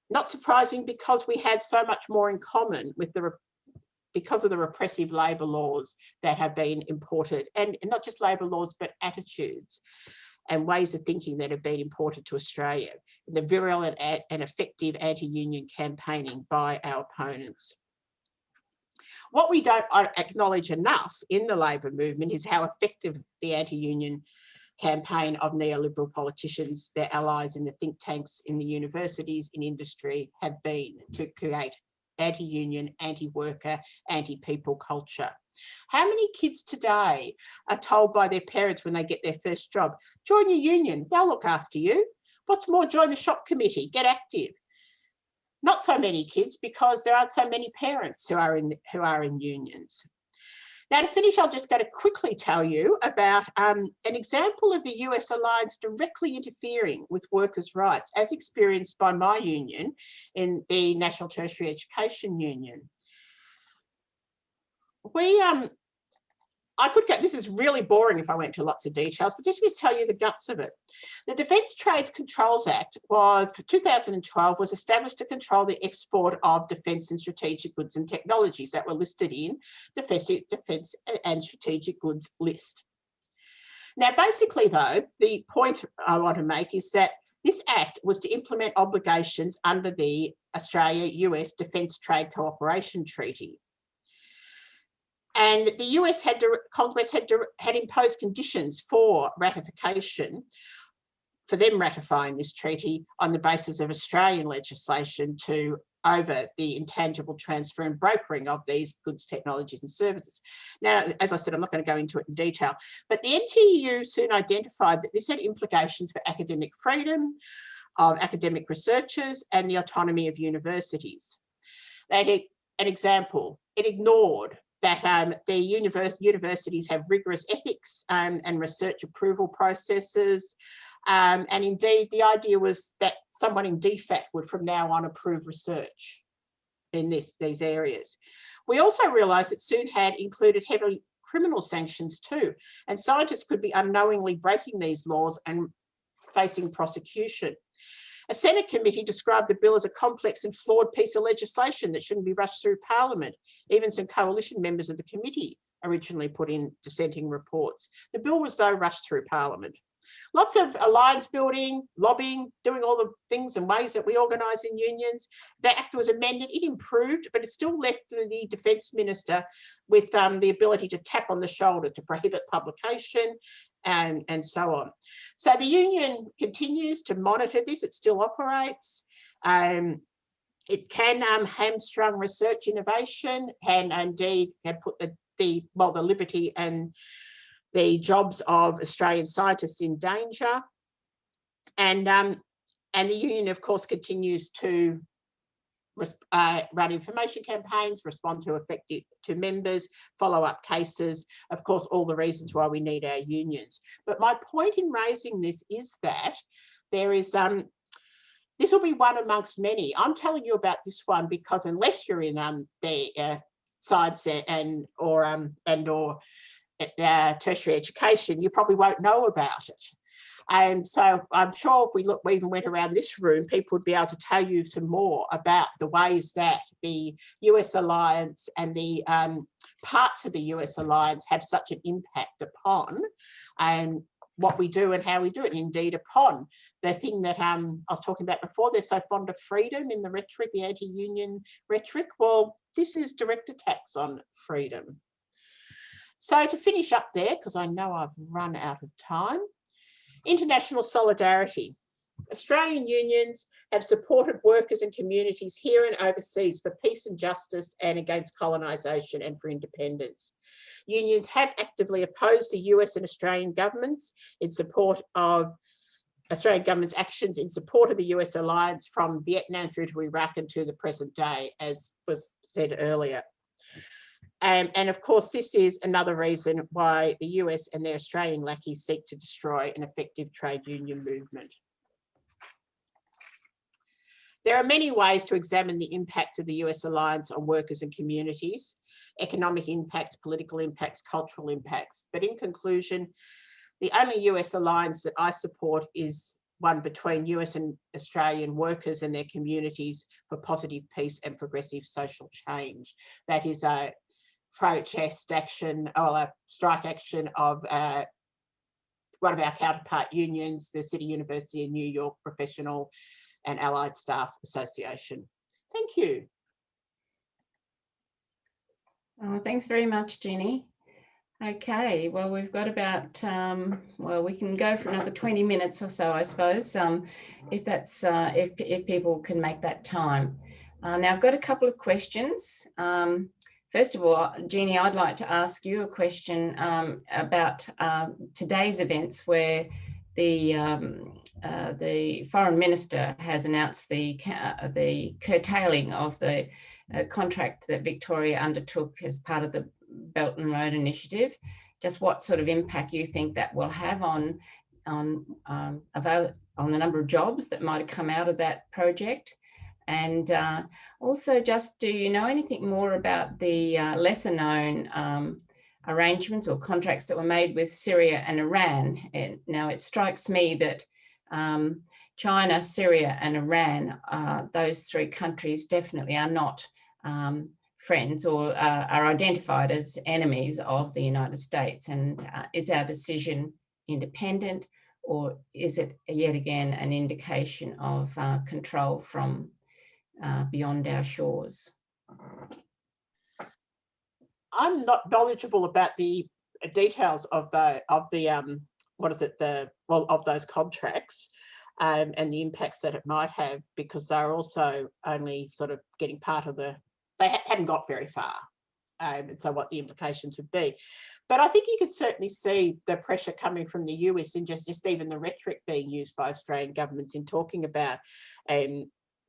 Not surprising because we have so much more in common with because of the repressive labour laws that have been imported, and not just labour laws, but attitudes and ways of thinking that have been imported to Australia, the virulent and effective anti-union campaigning by our opponents. What we don't acknowledge enough in the labour movement is how effective the anti-union campaign of neoliberal politicians, their allies in the think tanks, in the universities, in industry, have been to create anti-union, anti-worker, anti-people culture. How many kids today are told by their parents when they get their first job, join your union, they'll look after you. What's more, join the shop committee, get active. Not so many kids because there aren't so many parents who are in unions. Now, to finish, I'll just going to quickly tell you about an example of the US alliance directly interfering with workers' rights as experienced by my union in the National Tertiary Education Union. I could get, this is really boring if I went to lots of details, but just to tell you the guts of it. The Defence Trade Controls Act was, for 2012, was established to control the export of defence and strategic goods and technologies that were listed in Defence and Strategic Goods list. Now, basically though, the point I want to make is that this act was to implement obligations under the Australia-US Defence Trade Cooperation Treaty. And the US Congress had imposed conditions for ratification, for them ratifying this treaty on the basis of Australian legislation over the intangible transfer and brokering of these goods, technologies and services. Now, as I said, I'm not going to go into it in detail, but the NTEU soon identified that this had implications for academic freedom of academic researchers and the autonomy of universities. They had an example, it ignored that the universities have rigorous ethics and research approval processes. And indeed, the idea was that someone in DFAT would from now on approve research in these areas. We also realised it soon had included heavy criminal sanctions too, and scientists could be unknowingly breaking these laws and facing prosecution. A Senate committee described the bill as a complex and flawed piece of legislation that shouldn't be rushed through Parliament. Even some coalition members of the committee originally put in dissenting reports. The bill was, though, rushed through Parliament. Lots of alliance building, lobbying, doing all the things and ways that we organise in unions. The Act was amended, it improved, but it still left the Defence Minister with the ability to tap on the shoulder to prohibit publication and so on. So the union continues to monitor this, it still operates. It can hamstrung research innovation and indeed can put the liberty and the jobs of Australian scientists in danger. And the union, of course, continues to run information campaigns, respond to members, follow up cases, of course, all the reasons why we need our unions. But my point in raising this is that there is, this will be one amongst many. I'm telling you about this one because unless you're in the science or tertiary education, you probably won't know about it. And so I'm sure if we even went around this room, people would be able to tell you some more about the ways that the US alliance and the parts of the US alliance have such an impact upon what we do and how we do it, indeed upon the thing that I was talking about before. They're so fond of freedom in the rhetoric, the anti-union rhetoric. Well, this is direct attacks on freedom. So to finish up there, because I know I've run out of time, international solidarity. Australian unions have supported workers and communities here and overseas for peace and justice and against colonisation and for independence. Unions have actively opposed the US and Australian governments in support of Australian government's actions in support of the US alliance from Vietnam through to Iraq and to the present day, as was said earlier. And of course, this is another reason why the US and their Australian lackeys seek to destroy an effective trade union movement. There are many ways to examine the impact of the US alliance on workers and communities: economic impacts, political impacts, cultural impacts. But in conclusion, the only US alliance that I support is one between US and Australian workers and their communities for positive peace and progressive social change. That is a protest action or a strike action of one of our counterpart unions, the City University of New York Professional and Allied Staff Association. Thank you. Thanks very much, Jeannie. Okay, well, we've got about, well, we can go for another 20 minutes or so, I suppose, if that's, if people can make that time. Now, I've got a couple of questions. First of all, Jeannie, I'd like to ask you a question about today's events, where the Foreign Minister has announced the curtailing of the contract that Victoria undertook as part of the Belt and Road Initiative. Just what sort of impact you think that will have on the number of jobs that might have come out of that project? And also, just do you know anything more about the lesser known arrangements or contracts that were made with Syria and Iran? And now it strikes me that China, Syria and Iran, those three countries definitely are not friends or are identified as enemies of the United States. And is our decision independent, or is it yet again an indication of control from beyond our shores? I'm not knowledgeable about the details of those contracts and the impacts that it might have, because they're also only sort of getting part of they haven't got very far, and so what the implications would be. But I think you could certainly see the pressure coming from the US and just even the rhetoric being used by Australian governments in talking about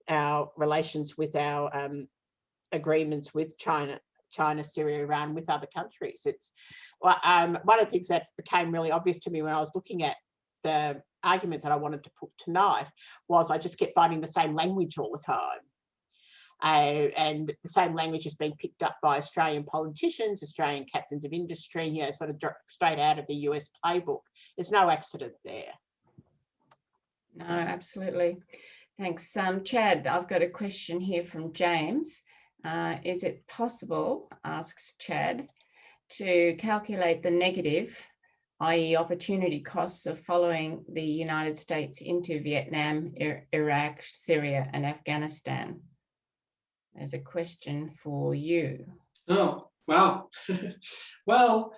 our relations with our agreements with China, Syria, Iran, with other countries. It's one of the things that became really obvious to me when I was looking at the argument that I wanted to put tonight was I just kept finding the same language all the time. And the same language is being picked up by Australian politicians, Australian captains of industry, you know, sort of straight out of the US playbook. There's no accident there. No, absolutely. Thanks. Chad, I've got a question here from James. Is it possible, asks Chad, to calculate the negative, i.e. opportunity costs of following the United States into Vietnam, Iraq, Syria and Afghanistan? There's a question for you. Oh, wow. Well,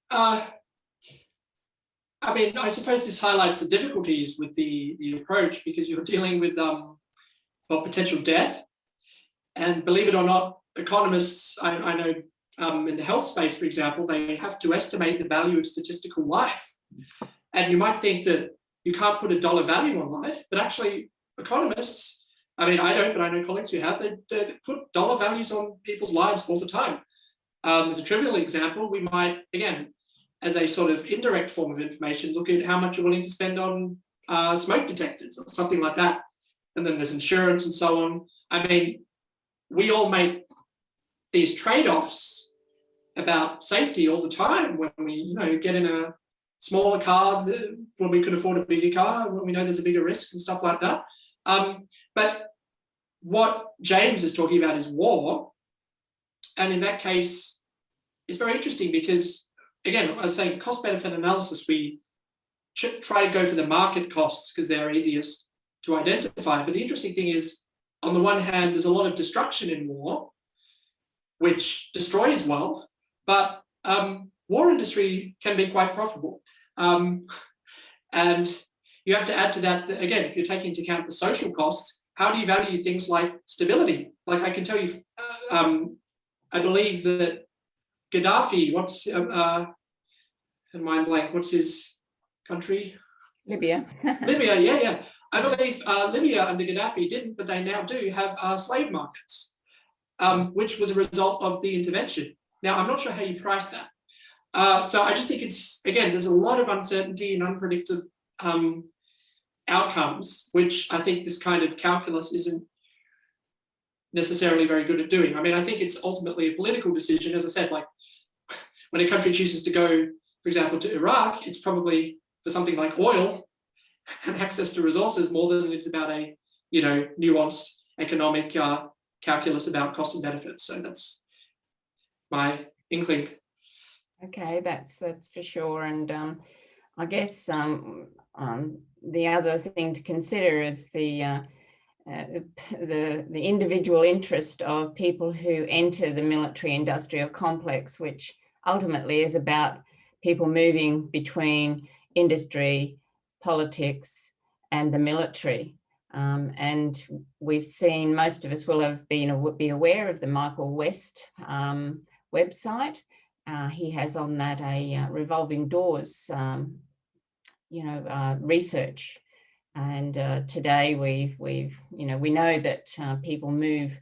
I mean, I suppose this highlights the difficulties with the approach, because you're dealing with potential death. And believe it or not, economists, I know in the health space, for example, they have to estimate the value of statistical life. And you might think that you can't put a dollar value on life, but actually economists, I mean, I don't, but I know colleagues who have, they put dollar values on people's lives all the time. As a trivial example, we might, again, as a sort of indirect form of information, look at how much you're willing to spend on smoke detectors or something like that. And then there's insurance and so on. I mean, we all make these trade-offs about safety all the time when we, you know, get in a smaller car when we could afford a bigger car, when we know there's a bigger risk and stuff like that. But what James is talking about is war. And in that case, it's very interesting because, again, I was saying cost-benefit analysis, we try to go for the market costs because they're easiest to identify. But the interesting thing is, on the one hand, there's a lot of destruction in war, which destroys wealth, but war industry can be quite profitable. And, you have to add to that, again, if you're taking into account the social costs, how do you value things like stability? Like I can tell you, I believe that Gaddafi, in mind blank, what's his country? Libya. Libya, yeah. I believe Libya under Gaddafi didn't, but they now do have slave markets, which was a result of the intervention. Now, I'm not sure how you price that. So I just think it's, again, there's a lot of uncertainty and unpredictable outcomes, which I think this kind of calculus isn't necessarily very good at doing. I mean, I think it's ultimately a political decision. As I said, like when a country chooses to go, for example, to Iraq, it's probably for something like oil and access to resources more than it's about a, nuanced economic calculus about cost and benefits. So that's my inkling. Okay, that's for sure. And I guess the other thing to consider is the individual interest of people who enter the military industrial complex, which ultimately is about people moving between industry, politics, and the military. And we've seen, most of us will have be aware of the Michael West website. He has on that a revolving doors, research. And today we know that people move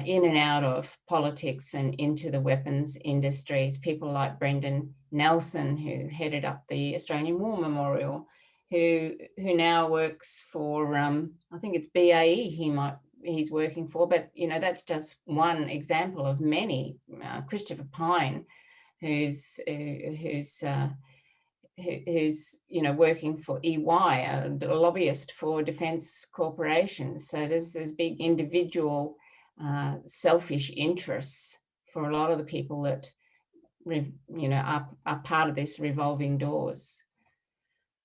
in and out of politics and into the weapons industries. People like Brendan Nelson, who headed up the Australian War Memorial, who now works for I think it's BAE he's working for, but that's just one example of many. Christopher Pine, who's working for EY, a lobbyist for defence corporations. So there's big individual selfish interests for a lot of the people that are part of this revolving doors.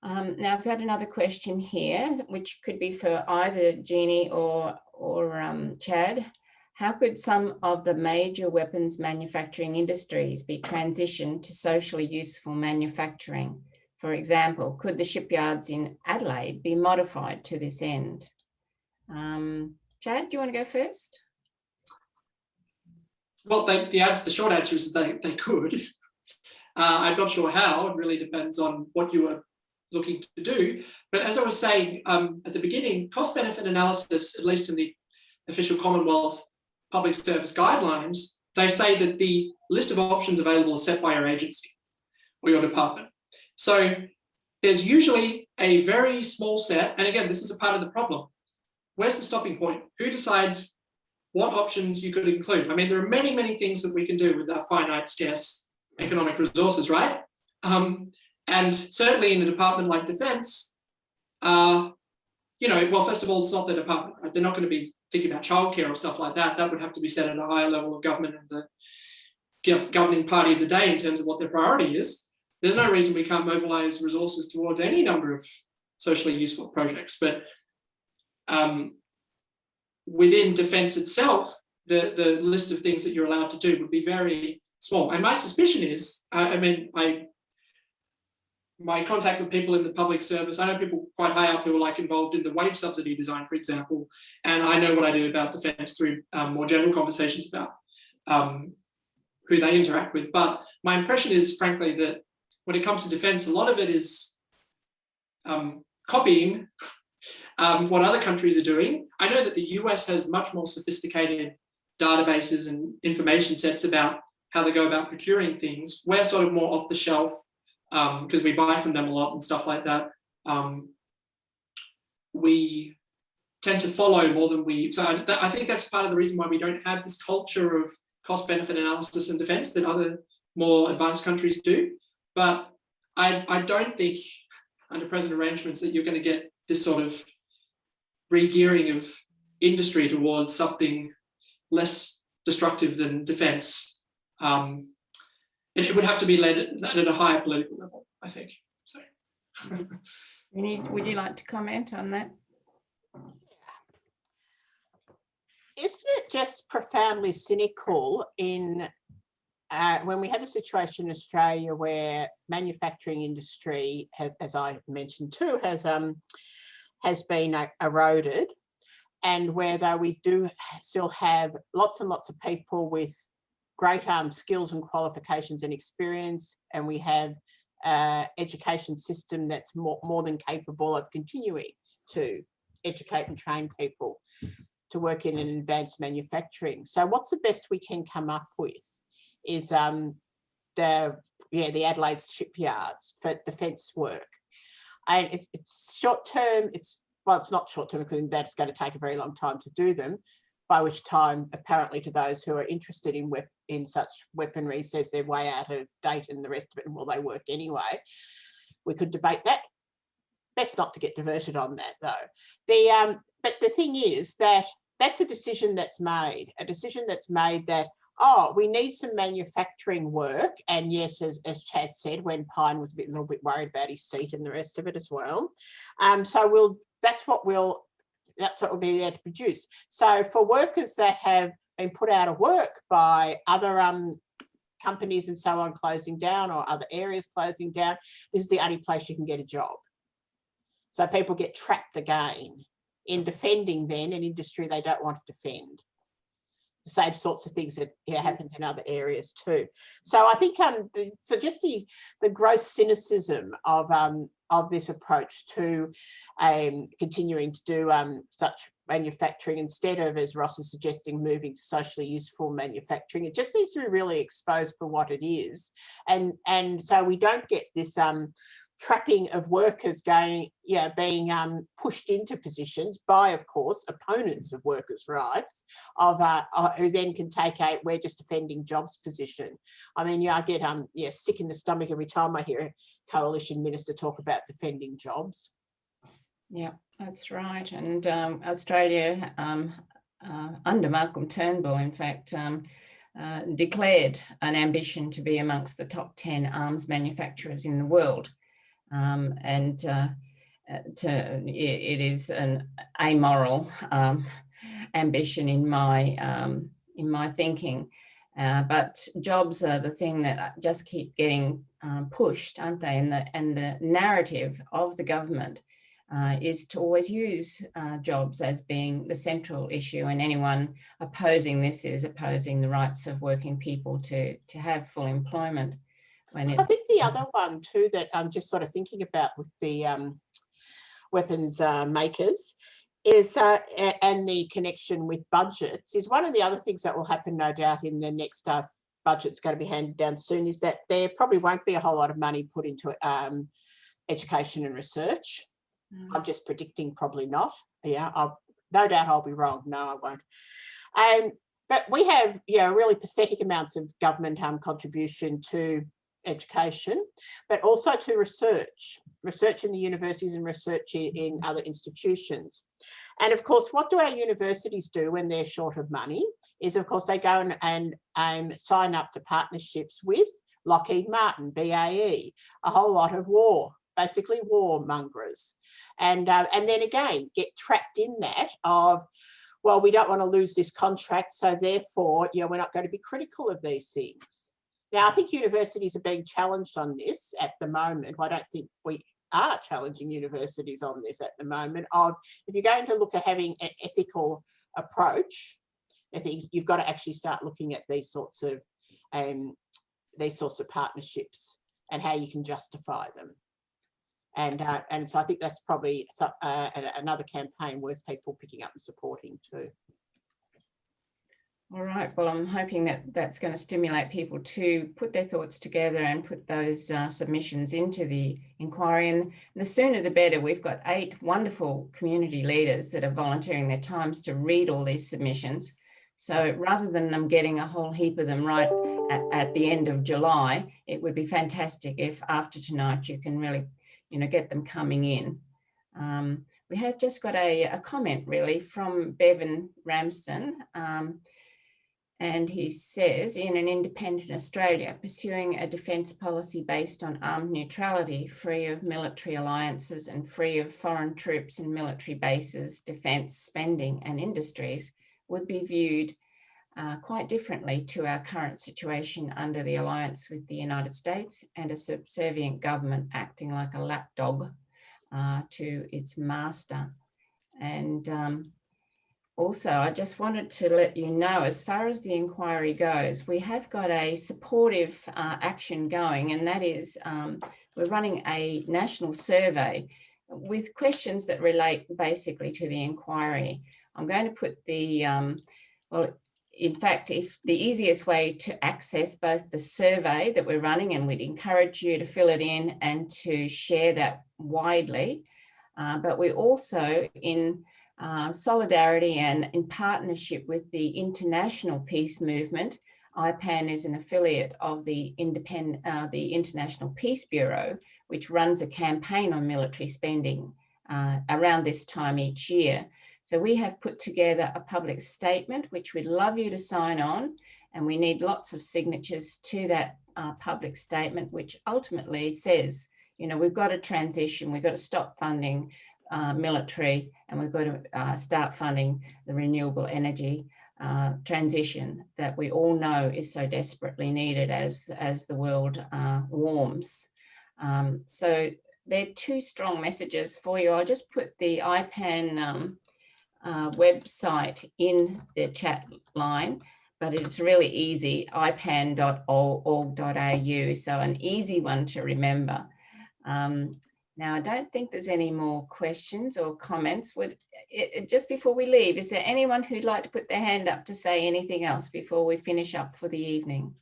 Now I've got another question here, which could be for either Jeannie or Chad. How could some of the major weapons manufacturing industries be transitioned to socially useful manufacturing? For example, could the shipyards in Adelaide be modified to this end? Chad, do you want to go first? Well, the short answer is that they could. I'm not sure how. It really depends on what you are looking to do. But as I was saying at the beginning, cost-benefit analysis, at least in the official Commonwealth public service guidelines, they say that the list of options available is set by your agency or your department. So there's usually a very small set, and again, this is a part of the problem. Where's the stopping point? Who decides what options you could include? I mean, there are many, many things that we can do with our finite, scarce economic resources, right? And certainly in a department like Defence, well, first of all, it's not the department, right? They're not going to be thinking about childcare or stuff like that. That would have to be set at a higher level of government and the governing party of the day in terms of what their priority is. There's no reason we can't mobilise resources towards any number of socially useful projects. But within Defence itself, the list of things that you're allowed to do would be very small. And my suspicion is, my contact with people in the public service, I know people quite high up who are like involved in the wage subsidy design, for example, and I know what I do about Defence through more general conversations about who they interact with. But my impression is, frankly, that when it comes to Defence, a lot of it is copying what other countries are doing. I know that the US has much more sophisticated databases and information sets about how they go about procuring things. We're sort of more off the shelf because we buy from them a lot and stuff like that. We tend to follow more than we, so I think that's part of the reason why we don't have this culture of cost-benefit analysis in Defence that other more advanced countries do. But I don't think under present arrangements that you're going to get this sort of re-gearing of industry towards something less destructive than Defence. It would have to be led at a higher political level, I think. So, would you like to comment on that? Isn't it just profoundly cynical in when we have a situation in Australia where manufacturing industry has, as I mentioned too, has been eroded, and where though we do still have lots and lots of people with great skills and qualifications and experience, and we have education system that's more than capable of continuing to educate and train people to work in an advanced manufacturing. So what's the best we can come up with is the Adelaide shipyards for defence work. And it's short term, it's not short term because that's going to take a very long time to do them, by which time apparently to those who are interested in such weaponry says they're way out of date and the rest of it, and will they work anyway? We could debate that. Best not to get diverted on that though. But the thing is that that's a decision that's made that, oh, we need some manufacturing work. And yes, as Chad said, when Pine was a little bit worried about his seat and the rest of it as well. So that's what we'll be there to produce. So for workers that have been put out of work by other companies and so on closing down, or other areas closing down, this is the only place you can get a job. So people get trapped again in defending then an industry they don't want to defend. The same sorts of things that happens in other areas too. So I think just the gross cynicism of this approach to continuing to do such manufacturing instead of, as Ross is suggesting, moving to socially useful manufacturing. It just needs to be really exposed for what it is, and so we don't get this trapping of workers being pushed into positions by, of course, opponents of workers' rights, who then can take a "we're just defending jobs" position. I mean, I get sick in the stomach every time I hear a coalition minister talk about defending jobs. Yeah, that's right. And Australia, under Malcolm Turnbull, in fact, declared an ambition to be amongst the top 10 arms manufacturers in the world. It is an amoral ambition in my thinking, but jobs are the thing that just keep getting pushed, aren't they? And the narrative of the government is to always use jobs as being the central issue, and anyone opposing this is opposing the rights of working people to have full employment. I think the other one too that I'm just sort of thinking about with the weapons makers is, and the connection with budgets, is one of the other things that will happen, no doubt, in the next budget's going to be handed down soon, is that there probably won't be a whole lot of money put into education and research. I'm just predicting probably not. No doubt I'll be wrong. No, I won't. But we have really pathetic amounts of government contribution to education, but also to research in the universities and research in other institutions. And of course, what do our universities do when they're short of money is, of course, they go and sign up to partnerships with Lockheed Martin, BAE, a whole lot of basically warmongers. And then again, get trapped in that of, well, we don't want to lose this contract, so therefore, we're not going to be critical of these things. Now, I think universities are being challenged on this at the moment. I don't think we are challenging universities on this at the moment. If you're going to look at having an ethical approach, I think you've got to actually start looking at these sorts of partnerships and how you can justify them. And so I think that's probably another campaign worth people picking up and supporting too. All right, well, I'm hoping that that's going to stimulate people to put their thoughts together and put those submissions into the inquiry. And the sooner the better. We've got 8 wonderful community leaders that are volunteering their times to read all these submissions. So rather than them getting a whole heap of them right at the end of July, it would be fantastic if after tonight you can really, get them coming in. We have just got a comment really from Bevan Ramsden. And he says, in an independent Australia, pursuing a defence policy based on armed neutrality, free of military alliances and free of foreign troops and military bases, defence spending and industries, would be viewed quite differently to our current situation under the alliance with the United States and a subservient government acting like a lapdog to its master. And also, I just wanted to let you know, as far as the inquiry goes, we have got a supportive action going, and that is we're running a national survey with questions that relate basically to the inquiry. I'm going to put the, well, in fact, if the easiest way to access both the survey that we're running, and we'd encourage you to fill it in and to share that widely, but we also, in solidarity and in partnership with the International Peace Movement, IPAN is an affiliate of the International Peace Bureau, which runs a campaign on military spending around this time each year. So we have put together a public statement, which we'd love you to sign on, and we need lots of signatures to that public statement, which ultimately says, you know, we've got to transition, we've got to stop funding military, and we've got to start funding the renewable energy transition that we all know is so desperately needed as the world warms. So they're two strong messages for you. I'll just put the IPAN website in the chat line, but it's really easy, ipan.org.au, so an easy one to remember. Now, I don't think there's any more questions or comments. Just before we leave, is there anyone who'd like to put their hand up to say anything else before we finish up for the evening?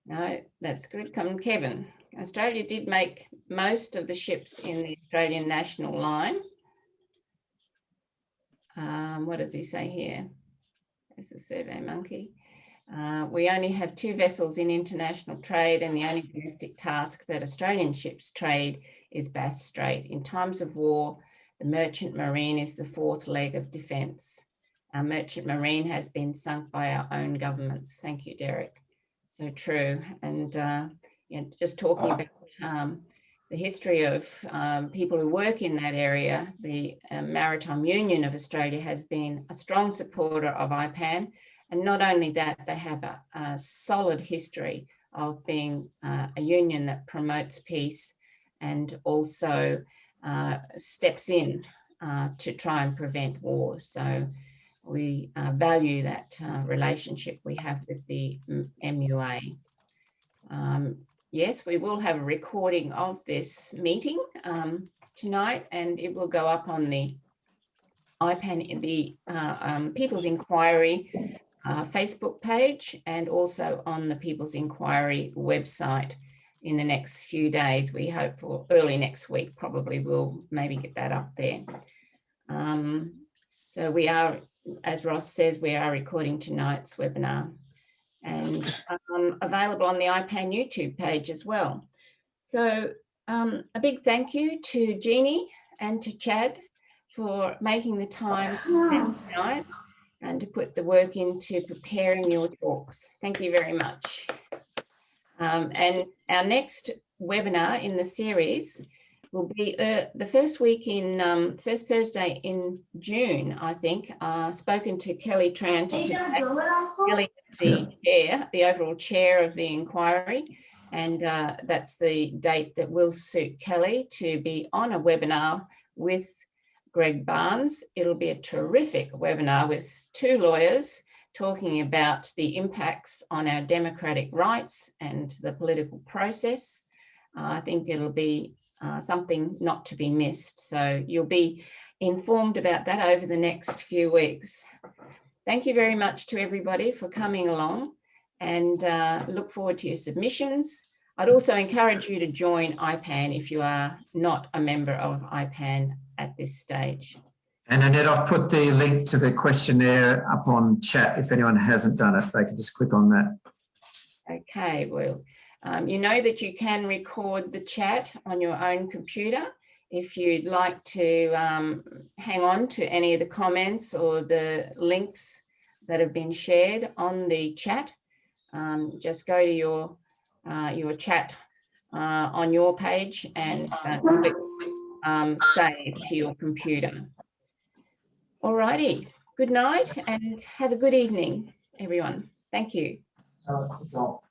No, that's good. Come on, Kevin. Australia did make most of the ships in the Australian national line. What does he say here? There's the survey monkey. We only have 2 vessels in international trade, and the only domestic task that Australian ships trade is Bass Strait. In times of war, the merchant marine is the 4th leg of defence. Our merchant marine has been sunk by our own governments. Thank you, Derek. So true. And you know, just talking about the history of people who work in that area, the Maritime Union of Australia has been a strong supporter of IPAN. And not only that, they have a solid history of being a union that promotes peace and also steps in to try and prevent war. So we value that relationship we have with the MUA. Yes, we will have a recording of this meeting tonight, and it will go up on the IPAN, the People's Inquiry Facebook page, and also on the People's Inquiry website in the next few days. We hope for early next week, probably we'll maybe get that up there. So we are, as Ross says, we are recording tonight's webinar, and available on the IPAN YouTube page as well. So a big thank you to Jeannie and to Chad for making the time tonight and to put the work into preparing your talks. Thank you very much. And our next webinar in the series will be the first week in, first Thursday in June, I think. Spoken to Kelly Tranter today. Kelly is the chair, the overall chair of the inquiry, and that's the date that will suit Kelly to be on a webinar with Greg Barnes. It'll be a terrific webinar with 2 lawyers talking about the impacts on our democratic rights and the political process. I think it'll be something not to be missed. So you'll be informed about that over the next few weeks. Thank you very much to everybody for coming along, and look forward to your submissions. I'd also encourage you to join IPAN if you are not a member of IPAN at this stage. And Annette, I've put the link to the questionnaire up on chat. If anyone hasn't done it, they can just click on that. Okay, well, you know that you can record the chat on your own computer. If you'd like to hang on to any of the comments or the links that have been shared on the chat, just go to your chat on your page and click save to your computer. Alrighty, good night and have a good evening, everyone. Thank you. It's off.